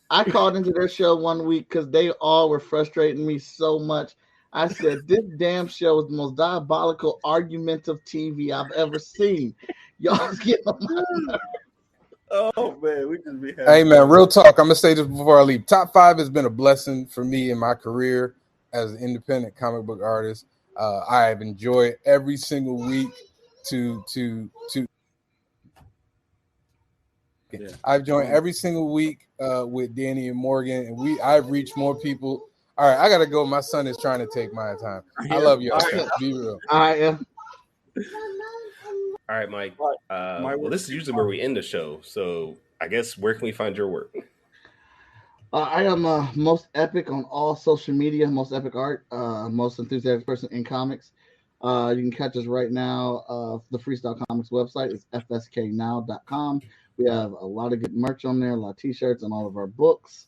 I called into their show one week because they all were frustrating me so much. I said, this damn show is the most diabolical, argumentative TV I've ever seen. Y'all's getting on my nerves. Oh, man. We just be happy. Hey, man, real talk. I'm going to say this before I leave. Top 5 has been a blessing for me in my career as an independent comic book artist. I have enjoyed every single week I've joined every single week with Danny and Morgan, and I've reached more people. All right, I gotta go. My son is trying to take my time. I love you. Right. Be real. All right, All right, Mike. Well, this is usually where we end the show. So I guess where can we find your work? I am most epic on all social media, most epic art, most enthusiastic person in comics. You can catch us right now. The Freestyle Comics website is fsknow.com. We have a lot of good merch on there, a lot of t-shirts, and all of our books.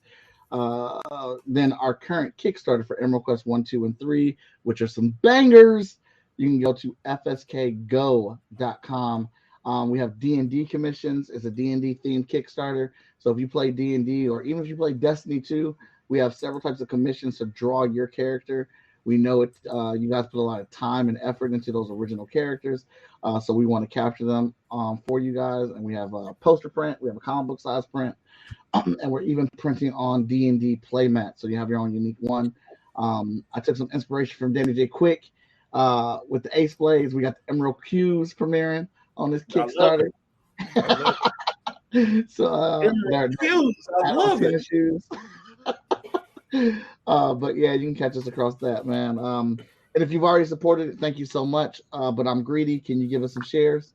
Then our current Kickstarter for Emerald Quest 1, 2, and 3, which are some bangers. You can go to fskgo.com. We have D&D commissions. It's a D&D themed Kickstarter. So if you play D&D or even if you play Destiny 2, we have several types of commissions to draw your character. We know it. You guys put a lot of time and effort into those original characters. So we want to capture them for you guys. And we have a poster print. We have a comic book size print. And we're even printing on D&D playmat. So you have your own unique one. I took some inspiration from Danny J. Quick with the Ace Blades. We got the Emerald Qs premiering on this Kickstarter. So I love it. Shoes. But yeah, you can catch us across that, man. And if you've already supported it, thank you so much. But I'm greedy. Can you give us some shares?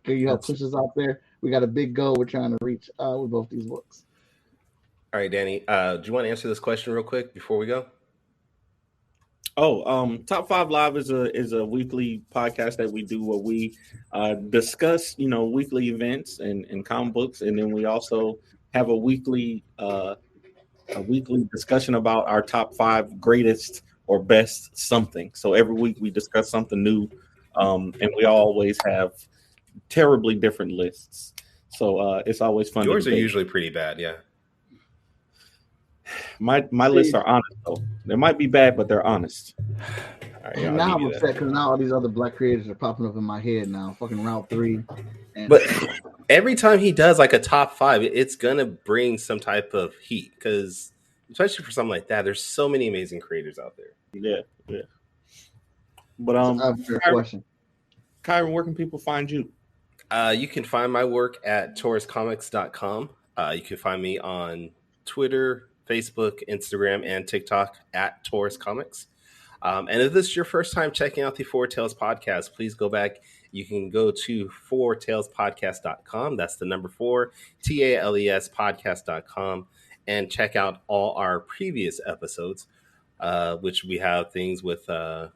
Can you help push us out there? We got a big goal we're trying to reach with both these books. All right, Danny. Do you want to answer this question real quick before we go? Top 5 Live is a weekly podcast that we do where we discuss, weekly events and comic books, and then we also have a weekly discussion about our top 5 greatest or best something. So every week we discuss something new, and we always have terribly different lists. So it's always fun. Yours are usually pretty bad, yeah. My lists are honest though. They might be bad, but they're honest. All right, now I'm upset because now all these other black creators are popping up in my head now. Fucking Route 3. But every time he does like a top 5, it's gonna bring some type of heat because, especially for something like that, there's so many amazing creators out there. Yeah. But question. Kyrun, where can people find you? You can find my work at tauruscomics.com. You can find me on Twitter, Facebook, Instagram, and TikTok at Taurus Comics. And if this is your first time checking out the Four Tales podcast, please go back You can go to 4talespodcast.com. That's the number 4, TALES podcast.com, and check out all our previous episodes, which we have things with, I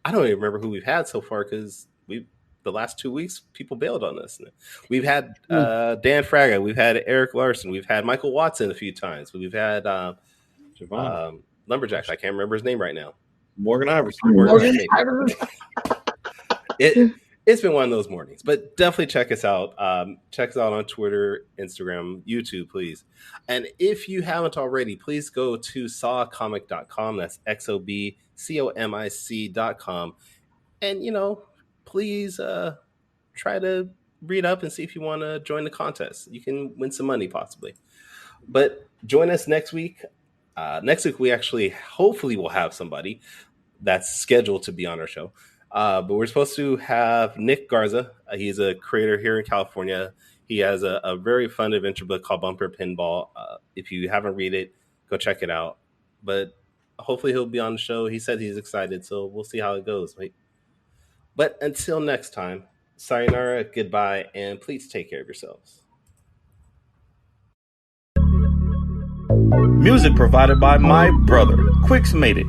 don't even remember who we've had so far because the last 2 weeks, people bailed on us. We've had Dan Fraga, we've had Eric Larson, we've had Michael Watson a few times, we've had Javon. Lumberjack. I can't remember his name right now. Morgan Iverson. It's been one of those mornings, but definitely check us out. Check us out on Twitter, Instagram, YouTube, please. And if you haven't already, please go to sawcomic.com. That's XOBCOMIC.com. And, please try to read up and see if you want to join the contest. You can win some money, possibly. But join us next week. Next week, we actually hopefully will have somebody that's scheduled to be on our show. But we're supposed to have Nick Garza. He's a creator here in California. He has a very fun adventure book called Bumper Pinball. If you haven't read it, go check it out. But hopefully he'll be on the show. He said he's excited, so we'll see how it goes. But until next time, sayonara, goodbye, and please take care of yourselves. Music provided by my brother, Quix Made It.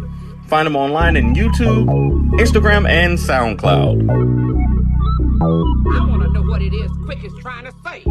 Find him online in YouTube, Instagram, and SoundCloud. I want to know what it is Quick is trying to say.